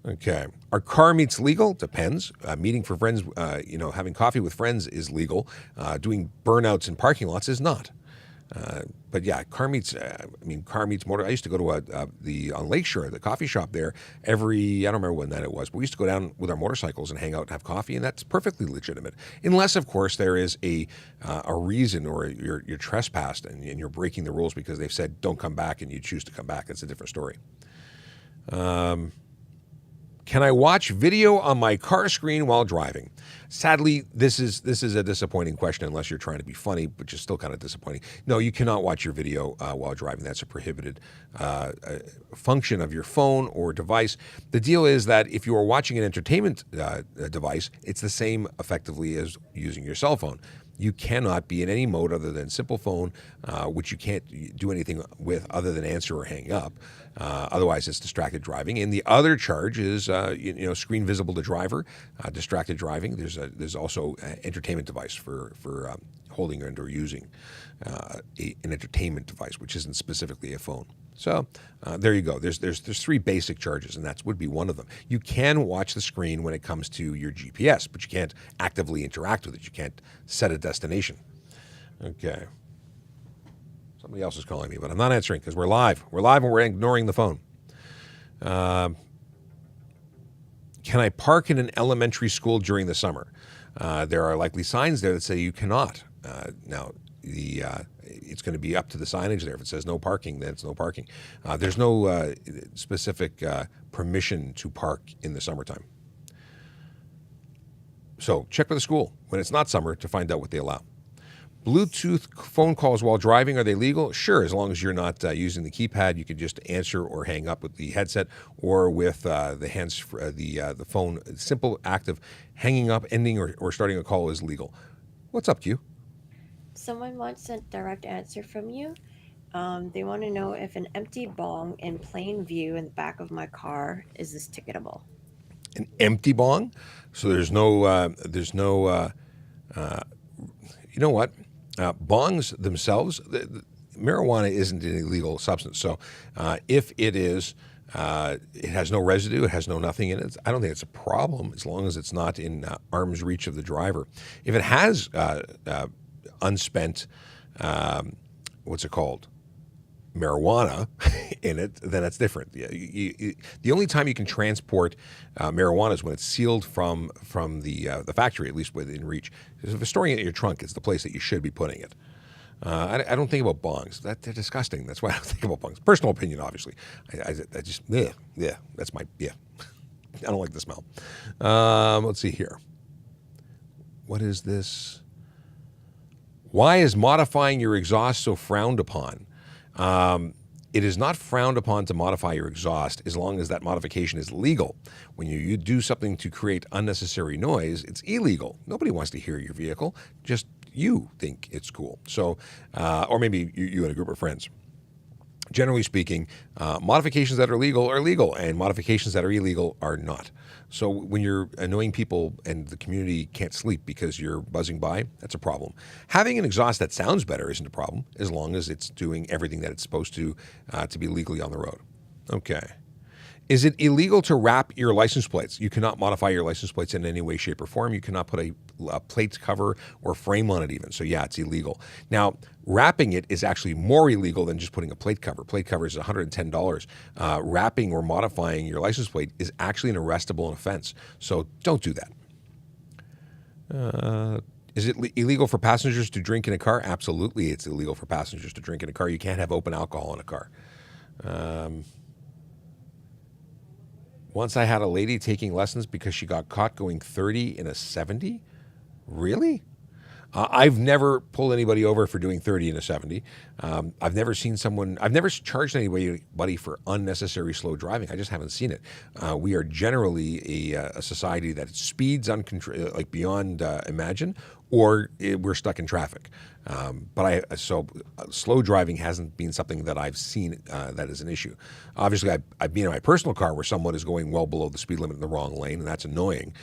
Okay. Are car meets legal? Depends. Meeting for friends, having coffee with friends is legal. Doing burnouts in parking lots is not. But yeah, car meets motor. I used to go to on Lakeshore, the coffee shop there I don't remember when that it was, but we used to go down with our motorcycles and hang out and have coffee, and that's perfectly legitimate. Unless, of course, there is a reason, or you're trespassed and you're breaking the rules because they've said don't come back and you choose to come back. That's a different story. Can I watch video on my car screen while driving? Sadly, this is a disappointing question unless you're trying to be funny, which is still kind of disappointing. No, you cannot watch your video while driving. That's a prohibited function of your phone or device. The deal is that if you are watching an entertainment device, it's the same effectively as using your cell phone. You cannot be in any mode other than simple phone, which you can't do anything with other than answer or hang up. Otherwise, it's distracted driving. And the other charge is, screen visible to driver, distracted driving. There's also an entertainment device for holding and/or using an entertainment device, which isn't specifically a phone. So there you go. There's 3 basic charges, and that would be one of them. You can watch the screen when it comes to your GPS, but you can't actively interact with it. You can't set a destination. Okay. Somebody else is calling me, but I'm not answering because we're live. We're live and we're ignoring the phone. Can I park in an elementary school during the summer? There are likely signs there that say you cannot. Now, it's going to be up to the signage there. If it says no parking, then it's no parking. There's no specific permission to park in the summertime. So check with the school when it's not summer to find out what they allow. Bluetooth phone calls while driving, are they legal? Sure, as long as you're not using the keypad, you can just answer or hang up with the headset or with the phone. Simple act of hanging up, ending, or starting a call is legal. What's up, Q? Someone wants a direct answer from you. They want to know if an empty bong in plain view in the back of my car is this ticketable. An empty bong? So there's no, you know what? Bongs themselves, marijuana isn't an illegal substance. So if it is, it has no residue, it has no nothing in it, I don't think it's a problem as long as it's not in arm's reach of the driver. If it has unspent, what's it called? Marijuana in it, then that's different. The only time you can transport marijuana is when it's sealed from the factory, at least within reach. If you're storing it in your trunk, it's the place that you should be putting it. I don't think about bongs. They're disgusting. That's why I don't think about bongs. Personal opinion, obviously. I just, that's my, I don't like the smell. Let's see here. What is this? Why is modifying your exhaust so frowned upon? It is not frowned upon to modify your exhaust as long as that modification is legal. When you do something to create unnecessary noise, it's illegal. Nobody wants to hear your vehicle. Just you think it's cool. So, or maybe you and a group of friends. generally speaking, modifications that are legal, and modifications that are illegal are not. So when you're annoying people and the community can't sleep because you're buzzing by, that's a problem. Having an exhaust that sounds better isn't a problem, as long as it's doing everything that it's supposed to be legally on the road. Okay. Is it illegal to wrap your license plates? You cannot modify your license plates in any way, shape, or form. You cannot put a plate cover or frame on it even. So yeah, it's illegal. Now, wrapping it is actually more illegal than just putting a plate cover. Plate cover is $110. Wrapping or modifying your license plate is actually an arrestable offense. So don't do that. Is it illegal for passengers to drink in a car? Absolutely, it's illegal for passengers to drink in a car. You can't have open alcohol in a car. Once I had a lady taking lessons because she got caught going 30 in a 70. Really? I've never pulled anybody over for doing 30 in a 70. I've never charged anybody for unnecessary slow driving. I just haven't seen it. We are generally a society that speeds like beyond imagine, or we're stuck in traffic. So slow driving hasn't been something that I've seen that is an issue. Obviously, I've been in my personal car where someone is going well below the speed limit in the wrong lane, and that's annoying.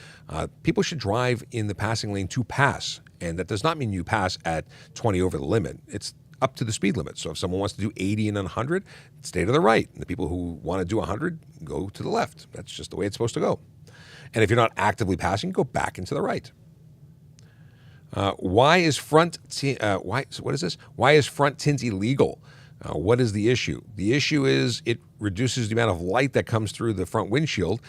People should drive in the passing lane to pass, and that does not mean you pass at 20 over the limit. It's up to the speed limit. So if someone wants to do 80 and 100, stay to the right. And the people who want to do 100, go to the left. That's just the way it's supposed to go. And if you're not actively passing, go back into the right. Why is front tint illegal? What is the issue? The issue is it reduces the amount of light that comes through the front windshield,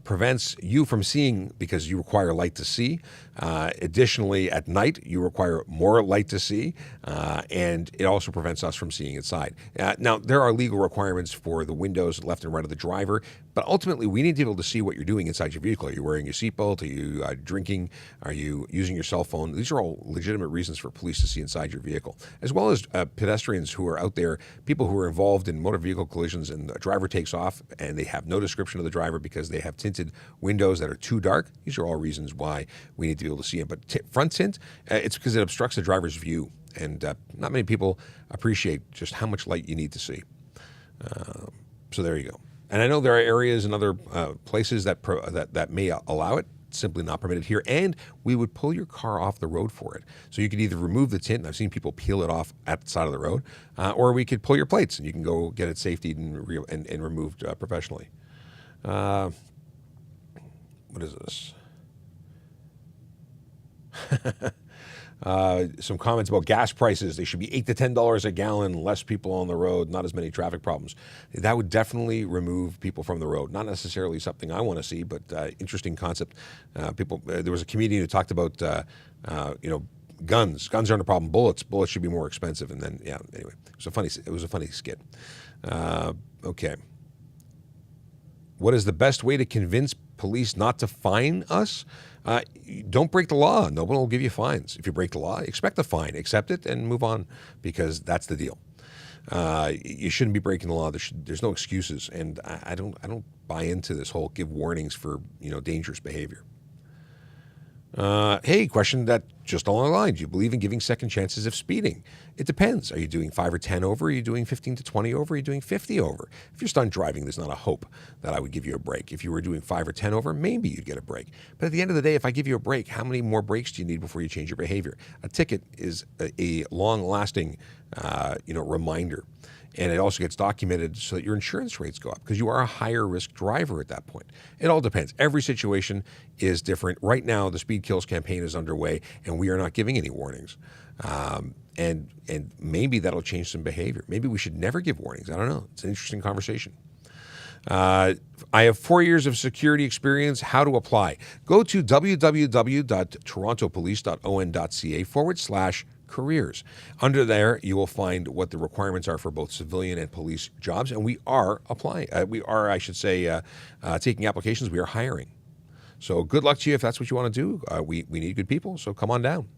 prevents you from seeing because you require light to see. Additionally, at night, you require more light to see, and it also prevents us from seeing inside. Now, there are legal requirements for the windows left and right of the driver, but ultimately, we need to be able to see what you're doing inside your vehicle. Are you wearing your seatbelt? Are you drinking? Are you using your cell phone? These are all legitimate reasons for police to see inside your vehicle, as well as pedestrians who are out there, people who are involved in motor vehicle collisions, and the driver takes off and they have no description of the driver because they have tinted windows that are too dark. These are all reasons why we need to be able to see it. But front tint, it's because it obstructs the driver's view, and not many people appreciate just how much light you need to see. So there you go. And I know there are areas and other places that may allow it. Simply not permitted here, and we would pull your car off the road for it. So you could either remove the tint, and I've seen people peel it off at the side of the road, or we could pull your plates, and you can go get it safetied and removed professionally. What is this? Some comments about gas prices. They should be $8 to $10 a gallon, less people on the road, not as many traffic problems. That would definitely remove people from the road. Not necessarily something I want to see, but interesting concept. There was a comedian who talked about, guns. Guns aren't a problem. Bullets should be more expensive. And then, yeah, anyway, it was a funny skit. Okay. What is the best way to convince police not to fine us? Don't break the law. No one will give you fines. If you break the law, expect a fine, accept it, and move on, because that's the deal. You shouldn't be breaking the law. There's no excuses, and I don't buy into this whole give warnings for dangerous behavior. Hey, question that just along the line. Do you believe in giving second chances if speeding? It depends. Are you doing 5 or 10 over? Are you doing 15 to 20 over? Are you doing 50 over? If you're stunt driving, there's not a hope that I would give you a break. If you were doing 5 or 10 over, maybe you'd get a break. But at the end of the day, if I give you a break, how many more breaks do you need before you change your behavior? A ticket is a long-lasting, reminder. And it also gets documented so that your insurance rates go up because you are a higher risk driver at that point. It all depends. Every situation is different. Right now, the Speed Kills campaign is underway, and we are not giving any warnings. And maybe that'll change some behavior. Maybe we should never give warnings. I don't know. It's an interesting conversation. I have 4 years of security experience. How to apply? Go to www.torontopolice.on.ca/careers. Under there, you will find what the requirements are for both civilian and police jobs, and we are applying. Taking applications. We are hiring. So good luck to you if that's what you want to do. We need good people, so come on down.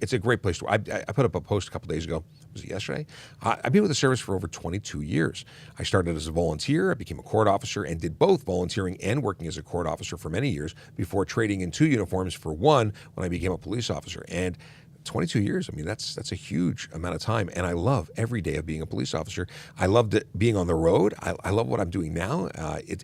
It's a great place to. I put up a post a couple days ago. Was it yesterday? I've been with the service for over 22 years. I started as a volunteer. I became a court officer and did both volunteering and working as a court officer for many years before trading in 2 uniforms for one when I became a police officer. And 22 years. I mean, that's a huge amount of time, and I love every day of being a police officer. I loved it being on the road. I love what I'm doing now.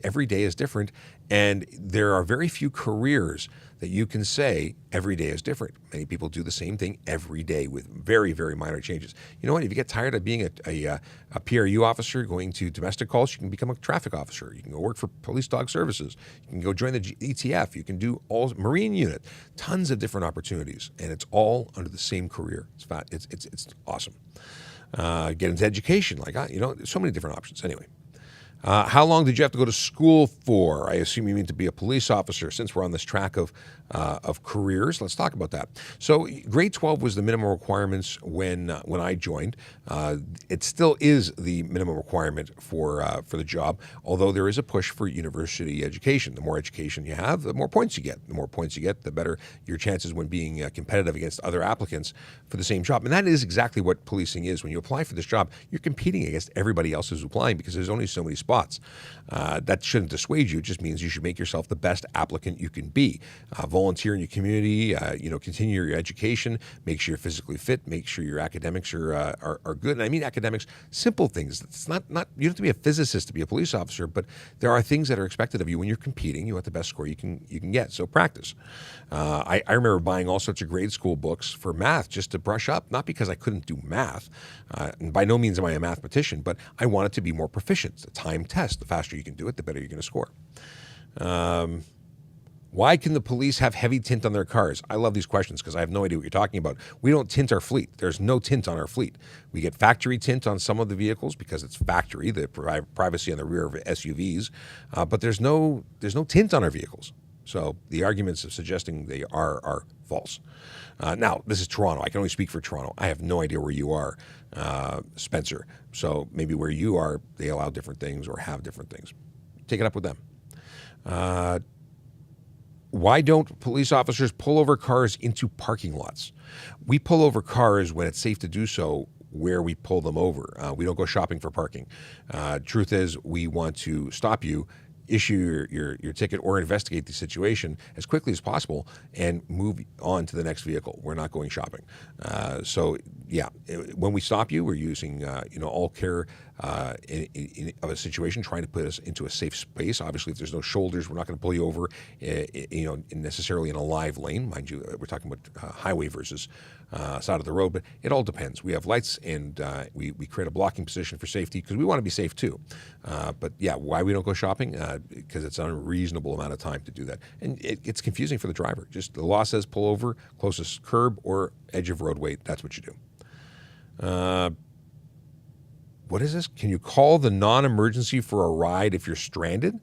Every day is different, and there are very few careers that you can say every day is different. Many people do the same thing every day with very, very minor changes. You know what? If you get tired of being a PRU officer going to domestic calls, you can become a traffic officer. You can go work for Police Dog Services. You can go join the ETF. You can do all Marine unit. Tons of different opportunities, and it's all under the same career. It's awesome. Get into education, so many different options. Anyway. How long did you have to go to school for? I assume you mean to be a police officer. Since we're on this track of careers, let's talk about that. So, grade 12 was the minimum requirements when I joined. It still is the minimum requirement for the job, although there is a push for university education. The more education you have, the more points you get. The more points you get, the better your chances when being competitive against other applicants for the same job. And that is exactly what policing is. When you apply for this job, you're competing against everybody else who's applying because there's only so many spots. That shouldn't dissuade you. It just means you should make yourself the best applicant you can be. Volunteer in your community, continue your education, make sure you're physically fit, make sure your academics are good. And I mean academics, simple things. It's not you don't have to be a physicist to be a police officer, but there are things that are expected of you when you're competing. You want the best score you can get. So practice. I remember buying all sorts of grade school books for math just to brush up, not because I couldn't do math. And by no means am I a mathematician, but I wanted to be more proficient. It's a time test. The faster you can do it, the better you're going to score. Why can the police have heavy tint on their cars? I love these questions because I have no idea what you're talking about. We don't tint our fleet. There's no tint on our fleet. We get factory tint on some of the vehicles because it's factory, the privacy on the rear of SUVs, but there's no tint on our vehicles. So the arguments of suggesting they are false. Now, this is Toronto. I can only speak for Toronto. I have no idea where you are, Spencer. So maybe where you are, they allow different things or have different things. Take it up with them. Why don't police officers pull over cars into parking lots? We pull over cars when it's safe to do so where we pull them over. We don't go shopping for parking. Truth is, we want to stop you, issue your ticket or investigate the situation as quickly as possible and move on to the next vehicle. We're not going shopping. When we stop you, we're using all care of a situation, trying to put us into a safe space. Obviously, if there's no shoulders, we're not going to pull you over necessarily in a live lane. Mind you, we're talking about highway versus side of the road, but it all depends. We have lights and we create a blocking position for safety because we want to be safe too. Why we don't go shopping? Because it's an unreasonable amount of time to do that. And it's confusing for the driver. Just the law says pull over, closest curb or edge of roadway. That's what you do. What is this? Can you call the non-emergency for a ride if you're stranded?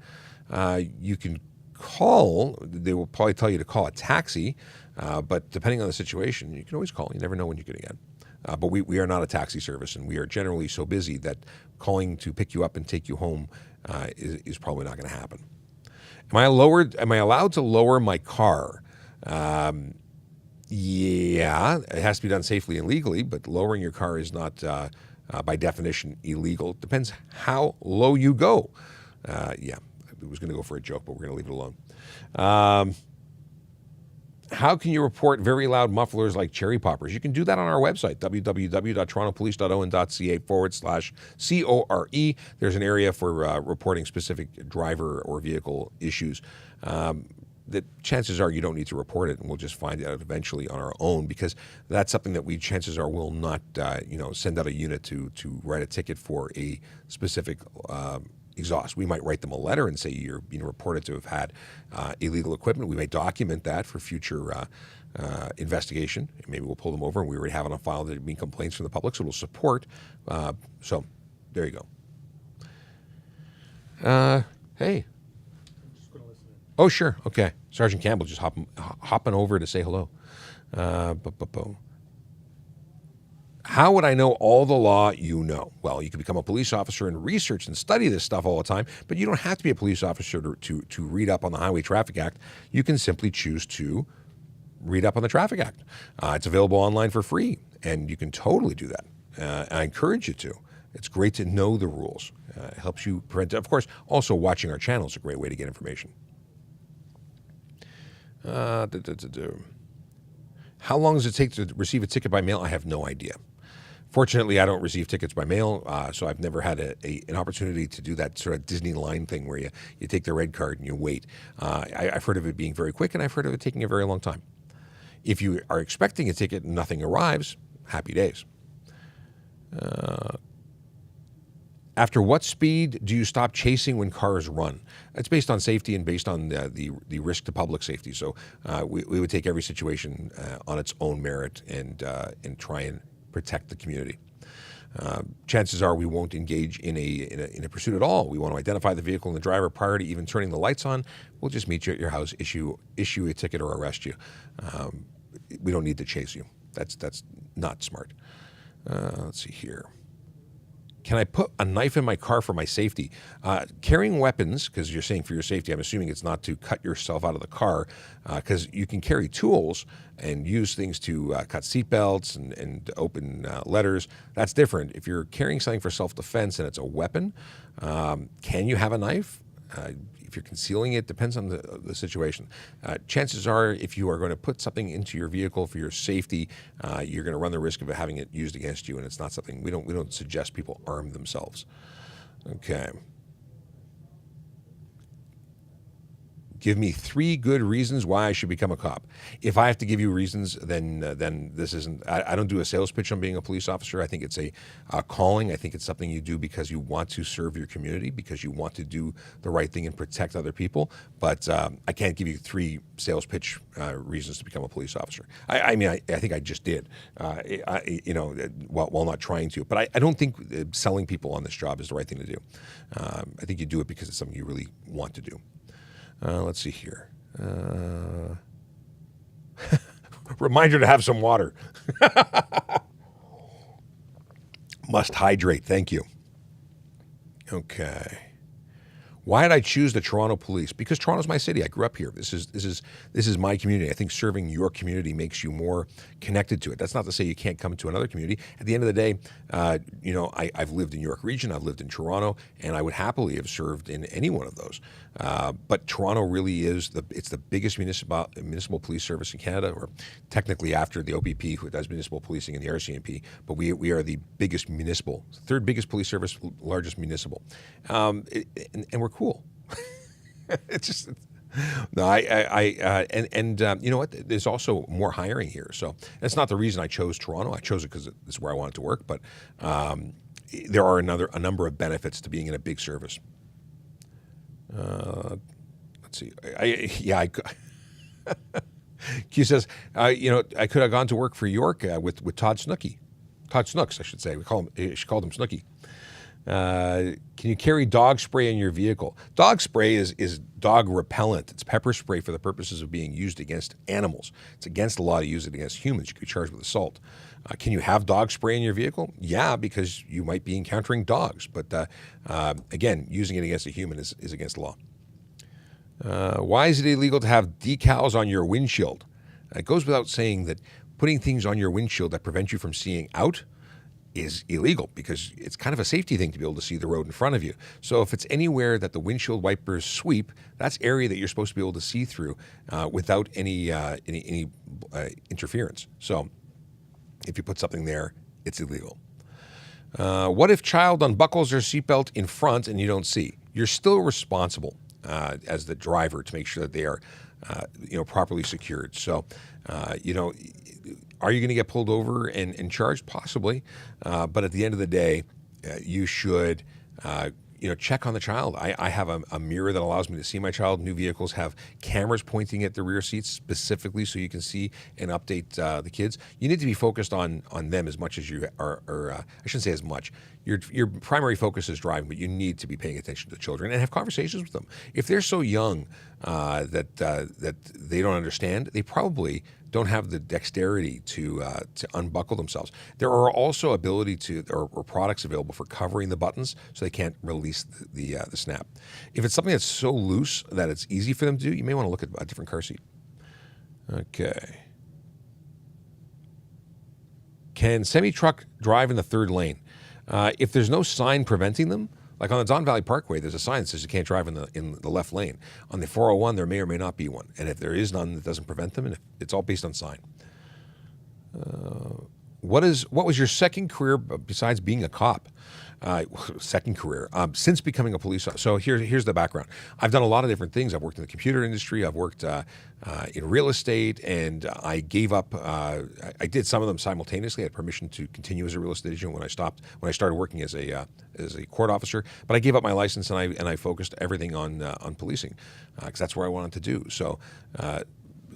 You can call. They will probably tell you to call a taxi, but depending on the situation, you can always call. You never know when you're going to get. But we are not a taxi service, and we are generally so busy that calling to pick you up and take you home is probably not going to happen. Am I allowed to lower my car? Yeah, it has to be done safely and legally, but lowering your car is not, by definition, illegal. It depends how low you go. I was going to go for a joke, but we're going to leave it alone. How can you report very loud mufflers like cherry poppers? You can do that on our website, www.torontopolice.on.ca/CORE. There's an area for reporting specific driver or vehicle issues. That chances are you don't need to report it, and we'll just find it out eventually on our own, because that's something that we chances are will not send out a unit to write a ticket for a specific exhaust. We might write them a letter and say you're being reported to have had illegal equipment. We may document that for future investigation. Maybe we'll pull them over, and we already have on a file that there have been complaints from the public, so we'll support. So there you go. Hey. Oh, sure. Okay. Sergeant Campbell just hopping over to say hello. How would I know all the law you know? Well, you can become a police officer and research and study this stuff all the time, but you don't have to be a police officer to read up on the Highway Traffic Act. You can simply choose to read up on the Traffic Act. It's available online for free, and you can totally do that. I encourage you to. It's great to know the rules. It helps you prevent. Of course, also watching our channel is a great way to get information. How long does it take to receive a ticket by mail? I have no idea. Fortunately, I don't receive tickets by mail, so I've never had an opportunity to do that sort of Disney line thing where you take the red card and you wait. I've heard of it being very quick, and I've heard of it taking a very long time. If you are expecting a ticket and nothing arrives, happy days. After what speed do you stop chasing when cars run? It's based on safety and based on the risk to public safety. So we would take every situation on its own merit and try and protect the community. Chances are we won't engage in a pursuit at all. We want to identify the vehicle and the driver prior to even turning the lights on. We'll just meet you at your house, issue a ticket, or arrest you. We don't need to chase you. That's not smart. Let's see here. Can I put a knife in my car for my safety? Carrying weapons, because you're saying for your safety, I'm assuming it's not to cut yourself out of the car, because you can carry tools and use things to cut seatbelts and open letters. That's different. If you're carrying something for self-defense and it's a weapon, can you have a knife? If you're concealing it, depends on the situation. Chances are, if you are going to put something into your vehicle for your safety, you're going to run the risk of having it used against you, and it's not something we don't suggest people arm themselves. Okay. Give me 3 good reasons why I should become a cop. If I have to give you reasons, then this isn't. I don't do a sales pitch on being a police officer. I think it's a calling. I think it's something you do because you want to serve your community, because you want to do the right thing and protect other people. But I can't give you 3 sales pitch reasons to become a police officer. I mean, I think I just did. While not trying to. But I don't think selling people on this job is the right thing to do. I think you do it because it's something you really want to do. Let's see here. Reminder to have some water. Must hydrate. Thank you. Okay. Why did I choose the Toronto Police? Because Toronto's my city. I grew up here. This is my community. I think serving your community makes you more connected to it. That's not to say you can't come to another community. At the end of the day, I've lived in York Region. I've lived in Toronto, and I would happily have served in any one of those. But Toronto really is it's the biggest municipal police service in Canada, or technically after the OPP, who does municipal policing, and the RCMP. But we are the biggest municipal, 3rd biggest police service, largest municipal, and we're cool. It's just no. You know what? There's also more hiring here, so that's not the reason I chose Toronto. I chose it because it's where I wanted to work. But there are a number of benefits to being in a big service. Let's see. Q says, I could have gone to work for York with Todd Snooks, I should say. She called him Snooky. Can you carry dog spray in your vehicle? Dog spray is dog repellent. It's pepper spray for the purposes of being used against animals. It's against the law to use it against humans. You could be charged with assault. Can you have dog spray in your vehicle? Yeah, because you might be encountering dogs. But again, using it against a human is against the law. Why is it illegal to have decals on your windshield? It goes without saying that putting things on your windshield that prevent you from seeing out is illegal, because it's kind of a safety thing to be able to see the road in front of you. So if it's anywhere that the windshield wipers sweep, that's area that you're supposed to be able to see through without any interference. So if you put something there, it's illegal. What if child unbuckles their seatbelt in front and you don't see? You're still responsible as the driver to make sure that they are properly secured. So, are you going to get pulled over and charged? Possibly. But at the end of the day, you should, check on the child. I have a mirror that allows me to see my child. New vehicles have cameras pointing at the rear seats specifically so you can see and update the kids. You need to be focused on them as much as you are, I shouldn't say as much. Your primary focus is driving, but you need to be paying attention to children and have conversations with them. If they're so young that they don't understand, they probably don't have the dexterity to unbuckle themselves. There are also or products available for covering the buttons so they can't release the snap. If it's something that's so loose that it's easy for them to do, you may want to look at a different car seat. Okay. Can semi-truck drive in the 3rd lane? If there's no sign preventing them, like on the Don Valley Parkway, there's a sign that says you can't drive in the left lane. On the 401, there may or may not be one. And if there is none, that doesn't prevent them, and it's all based on sign. What was your second career besides being a cop? Second career since becoming a police officer. So here's the background. I've done a lot of different things. I've worked in the computer industry. I've worked in real estate, and I gave up. I did some of them simultaneously. I had permission to continue as a real estate agent when I started working as a court officer. But I gave up my license and I focused everything on policing because that's what I wanted to do. So.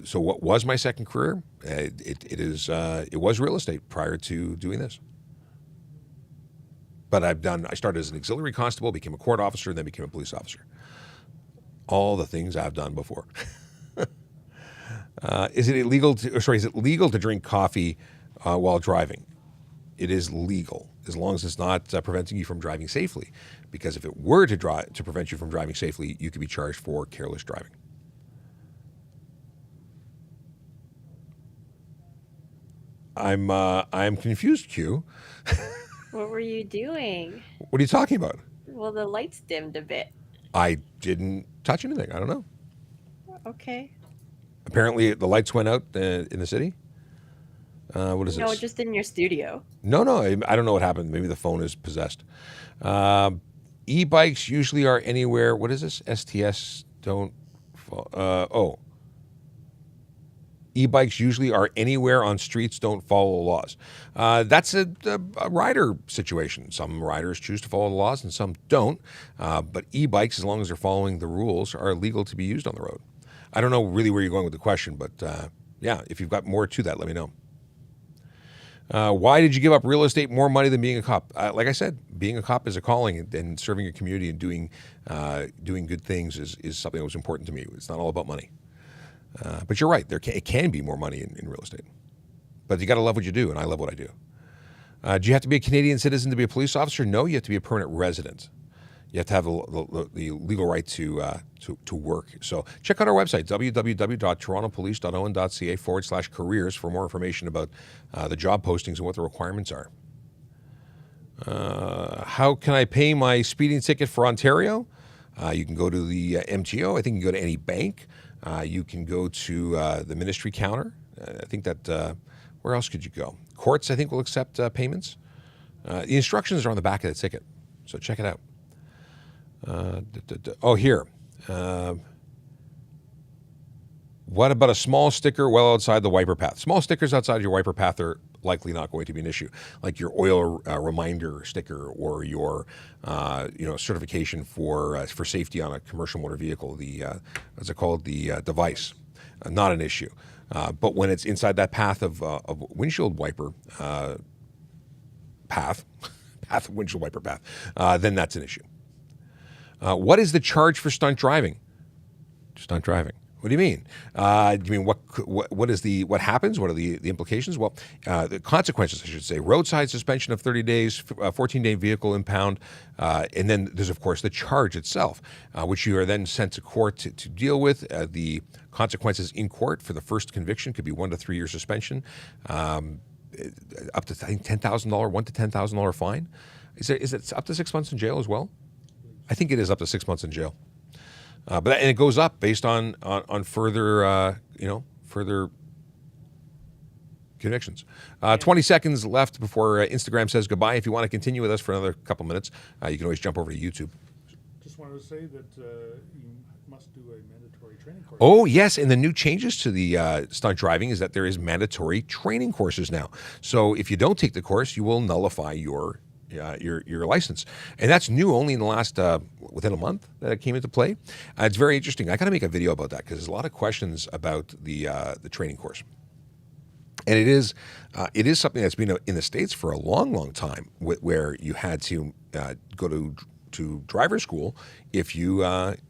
So what was my second career? It was real estate prior to doing this. But I started as an auxiliary constable, became a court officer, and then became a police officer. All the things I've done before. Is it legal to drink coffee while driving? It is legal, as long as it's not preventing you from driving safely. Because if it were to prevent you from driving safely, you could be charged for careless driving. I'm confused, Q. What were you doing? What are you talking about? Well, the lights dimmed a bit. I didn't touch anything. I don't know. Okay. Apparently, the lights went out in the city. What is No, this? just in your studio. No. I don't know what happened. Maybe the phone is possessed. E-bikes usually are anywhere. What is this? STS don't. E-bikes usually are anywhere on streets, don't follow the laws. That's a rider situation. Some riders choose to follow the laws and some don't. But e-bikes, as long as they're following the rules, are legal to be used on the road. I don't know really where you're going with the question, but yeah, if you've got more to that, let me know. Why did you give up real estate more money than being a cop? Like I said, being a cop is a calling, and serving your community and doing good things is something that was important to me. It's not all about money. But you're right. It can be more money in real estate. But you got to love what you do, and I love what I do. Do you have to be a Canadian citizen to be a police officer? No, you have to be a permanent resident. You have to have the legal right to work. So check out our website, www.torontopolice.owen.ca/careers for more information about the job postings and what the requirements are. How can I pay my speeding ticket for Ontario? You can go to the MTO. I think you can go to any bank. You can go to the ministry counter. I think that, where else could you go? Courts, I think, will accept payments. The instructions are on the back of the ticket, so check it out. Here. What about a small sticker well outside the wiper path? Small stickers outside your wiper path are likely not going to be an issue, like your oil reminder sticker or your certification for safety on a commercial motor vehicle. The what's it called? The device, not an issue. But when it's inside that path of windshield wiper path of windshield wiper path, then that's an issue. What is the charge for stunt driving? Stunt driving. What do you mean? Do you mean what happens? What are the implications? Well, the consequences, I should say. Roadside suspension of 30 days, 14-day vehicle impound, and then there's, of course, the charge itself, which you are then sent to court to deal with. The consequences in court for the first conviction could be 1 to 3 year suspension, up to, I think, $10,000, $1 to $10,000 fine. Is it up to 6 months in jail as well? I think it is up to 6 months in jail. And it goes up based on further further convictions. 20 seconds left before Instagram says goodbye. If you want to continue with us for another couple minutes, you can always jump over to YouTube. Just wanted to say that you must do a mandatory training course. Oh yes, and the new changes to the stunt driving is that there is mandatory training courses now. So if you don't take the course, you will nullify your license, and that's new only in the last within a month that it came into play. It's very interesting. I got to make a video about that because there's a lot of questions about the training course, and it is something that's been in the States for a long time, where you had to go to driver's school if you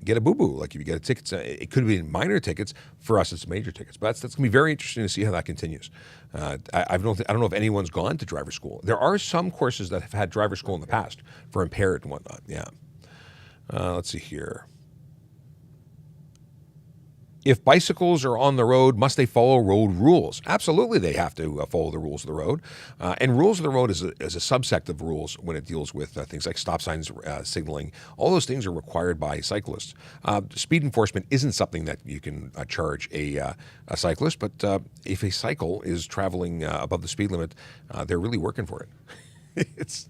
get a boo-boo, like if you get a ticket. It could be minor tickets. For us, it's major tickets. But that's going to be very interesting to see how that continues. I don't know if anyone's gone to driver's school. There are some courses that have had driver's school in the past for impaired and whatnot. Yeah. Let's see here. If bicycles are on the road, must they follow road rules? Absolutely, they have to follow the rules of the road. And rules of the road is a subsect of rules when it deals with things like stop signs, signaling. All those things are required by cyclists. Speed enforcement isn't something that you can charge a cyclist, but if a cycle is traveling above the speed limit, they're really working for it. It's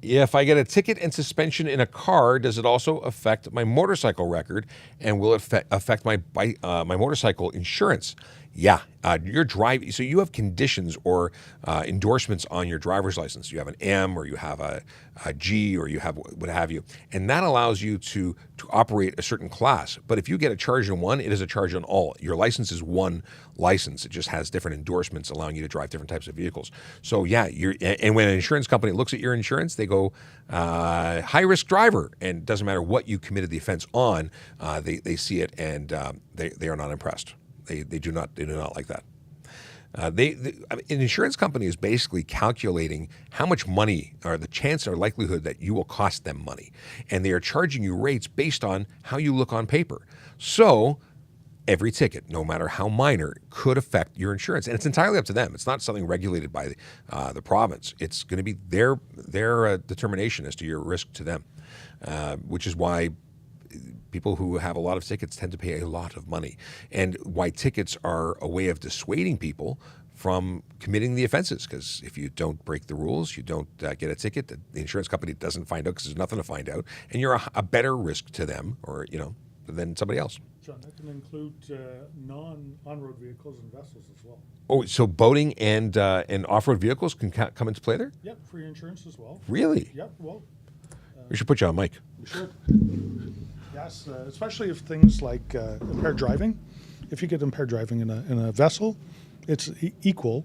If I get a ticket and suspension in a car, does it also affect my motorcycle record, and will it affect my my motorcycle insurance? Yeah, you're driving. So you have conditions or endorsements on your driver's license. You have an M, or you have a G, or you have what have you, and that allows you to operate a certain class. But if you get a charge in one, it is a charge on all. Your license is one license. It just has different endorsements allowing you to drive different types of vehicles. So yeah, and when an insurance company looks at your insurance, they go high risk driver, and it doesn't matter what you committed the offense on. They see it, and they are not impressed. They do not like that. I mean, an insurance company is basically calculating how much money, or the chance or likelihood that you will cost them money, and they are charging you rates based on how you look on paper. So every ticket, no matter how minor, could affect your insurance, and it's entirely up to them. It's not something regulated by the province. It's going to be their determination as to your risk to them, which is why people who have a lot of tickets tend to pay a lot of money, and why tickets are a way of dissuading people from committing the offenses. Because if you don't break the rules, you don't get a ticket, the insurance company doesn't find out because there's nothing to find out, and you're a better risk to them, or than somebody else. John, that can include on-road vehicles and vessels as well. Oh, so boating and off-road vehicles can come into play there? Yep, free insurance as well. Really? Yep, well. We should put you on mic. We should. Yes, especially if things like impaired driving. If you get impaired driving in a vessel, it's equal.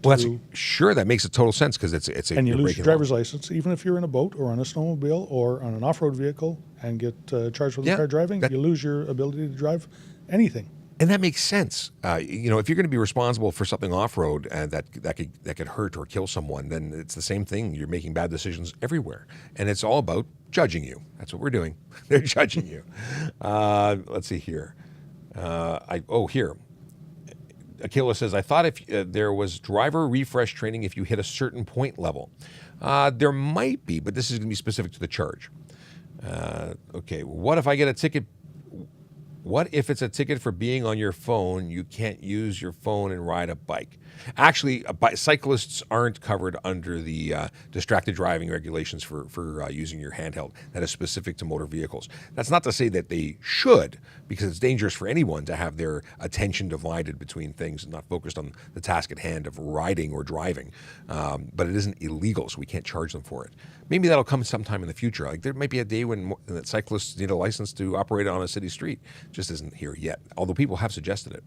Well, sure, that makes a total sense, because it's and you lose your driver's license, even if you're in a boat or on a snowmobile or on an off-road vehicle and get charged with impaired driving, you lose your ability to drive anything. And that makes sense. If you're going to be responsible for something off-road that could hurt or kill someone, then it's the same thing. You're making bad decisions everywhere, and it's all about judging you. That's what we're doing. They're judging you. Let's see here. Here. Akila says, I thought if there was driver refresh training if you hit a certain point level. There might be, but this is going to be specific to the charge. Okay, what if I get a ticket? What if it's a ticket for being on your phone? You can't use your phone and ride a bike. Actually, cyclists aren't covered under the distracted driving regulations for using your handheld. That is specific to motor vehicles. That's not to say that they should, because it's dangerous for anyone to have their attention divided between things and not focused on the task at hand of riding or driving. But it isn't illegal, so we can't charge them for it. Maybe that'll come sometime in the future. Like, there might be a day when cyclists need a license to operate on a city street. It just isn't here yet, although people have suggested it.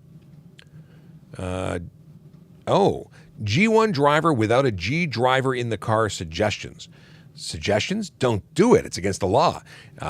G1 driver without a G driver in the car suggestions. Suggestions? Don't do it. It's against the law.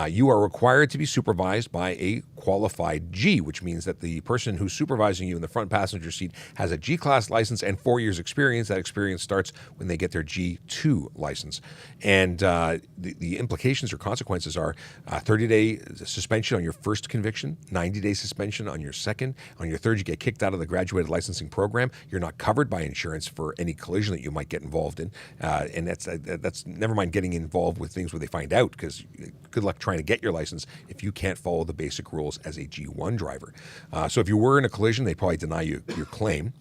You are required to be supervised by a qualified G, which means that the person who's supervising you in the front passenger seat has a G-class license and 4 years experience. That experience starts when they get their G2 license. And the implications or consequences are 30-day suspension on your first conviction, 90-day suspension on your second. On your third, you get kicked out of the graduated licensing program. You're not covered by insurance for any collision that you might get involved in. And that's never mind getting involved with things where they find out, because good luck trying to get your license if you can't follow the basic rules as a G1 driver. So if you were in a collision, they'd probably deny you your claim,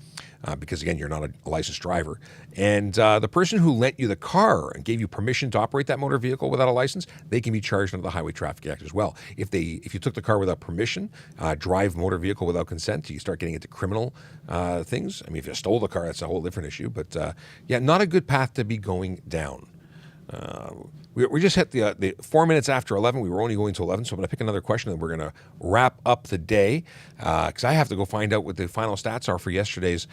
because again, you're not a licensed driver. And the person who lent you the car and gave you permission to operate that motor vehicle without a license, they can be charged under the Highway Traffic Act as well. If you took the car without permission, drive motor vehicle without consent, you start getting into criminal things. I mean, if you stole the car, that's a whole different issue. But not a good path to be going down. We just hit the 4 minutes after 11. We were only going to 11, so I'm going to pick another question, and we're going to wrap up the day, because I have to go find out what the final stats are for yesterday's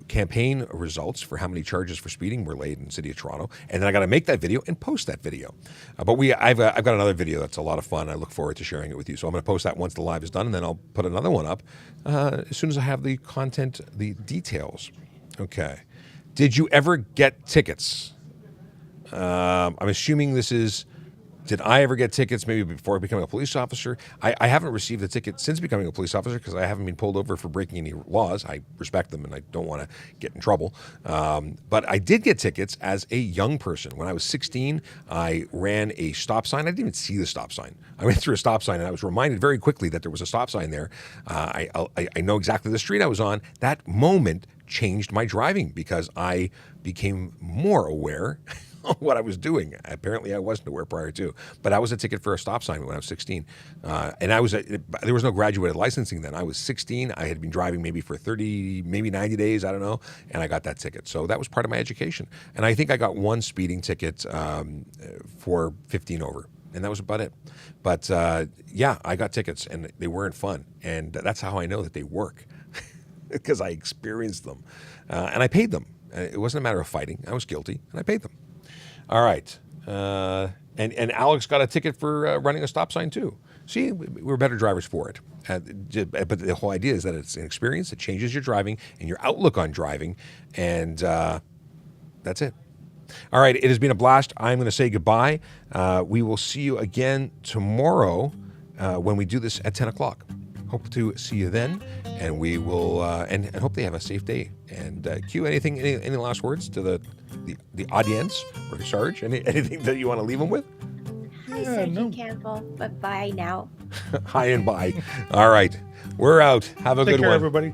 campaign results for how many charges for speeding were laid in the City of Toronto, and then I got to make that video and post that video. But I've got another video that's a lot of fun. I look forward to sharing it with you, so I'm going to post that once the live is done, and then I'll put another one up as soon as I have the content, the details. Okay. Did you ever get tickets? I'm assuming this is Did I ever get tickets maybe before becoming a police officer? I haven't received a ticket since becoming a police officer because I haven't been pulled over for breaking any laws. I respect them and I don't want to get in trouble. But I did get tickets as a young person. When I was 16, I ran a stop sign. I didn't even see the stop sign. I went through a stop sign and I was reminded very quickly that there was a stop sign there. I know exactly the street I was on. That moment changed my driving because I became more aware what I was doing. Apparently, I wasn't aware prior to, but I was a ticket for a stop sign when I was 16, and there was no graduated licensing then. I was 16. I had been driving maybe for 30, maybe 90 days. I don't know, and I got that ticket. So that was part of my education. And I think I got one speeding ticket for 15 over. And that was about it. But yeah, I got tickets and they weren't fun. And that's how I know that they work because I experienced them. And I paid them. It wasn't a matter of fighting. I was guilty and I paid them. All right. And Alex got a ticket for running a stop sign too. See, we're better drivers for it. But the whole idea is that it's an experience that changes your driving and your outlook on driving. And that's it. All right, it has been a blast. I'm going to say goodbye. We will see you again tomorrow when we do this at 10 o'clock. Hope to see you then, and we will and hope they have a safe day. And Q, any last words to the audience or Sarge? Anything that you want to leave them with? Hi, Sergeant Campbell, but bye now. Hi and bye. All right, we're out. Have a Take good care, one, everybody.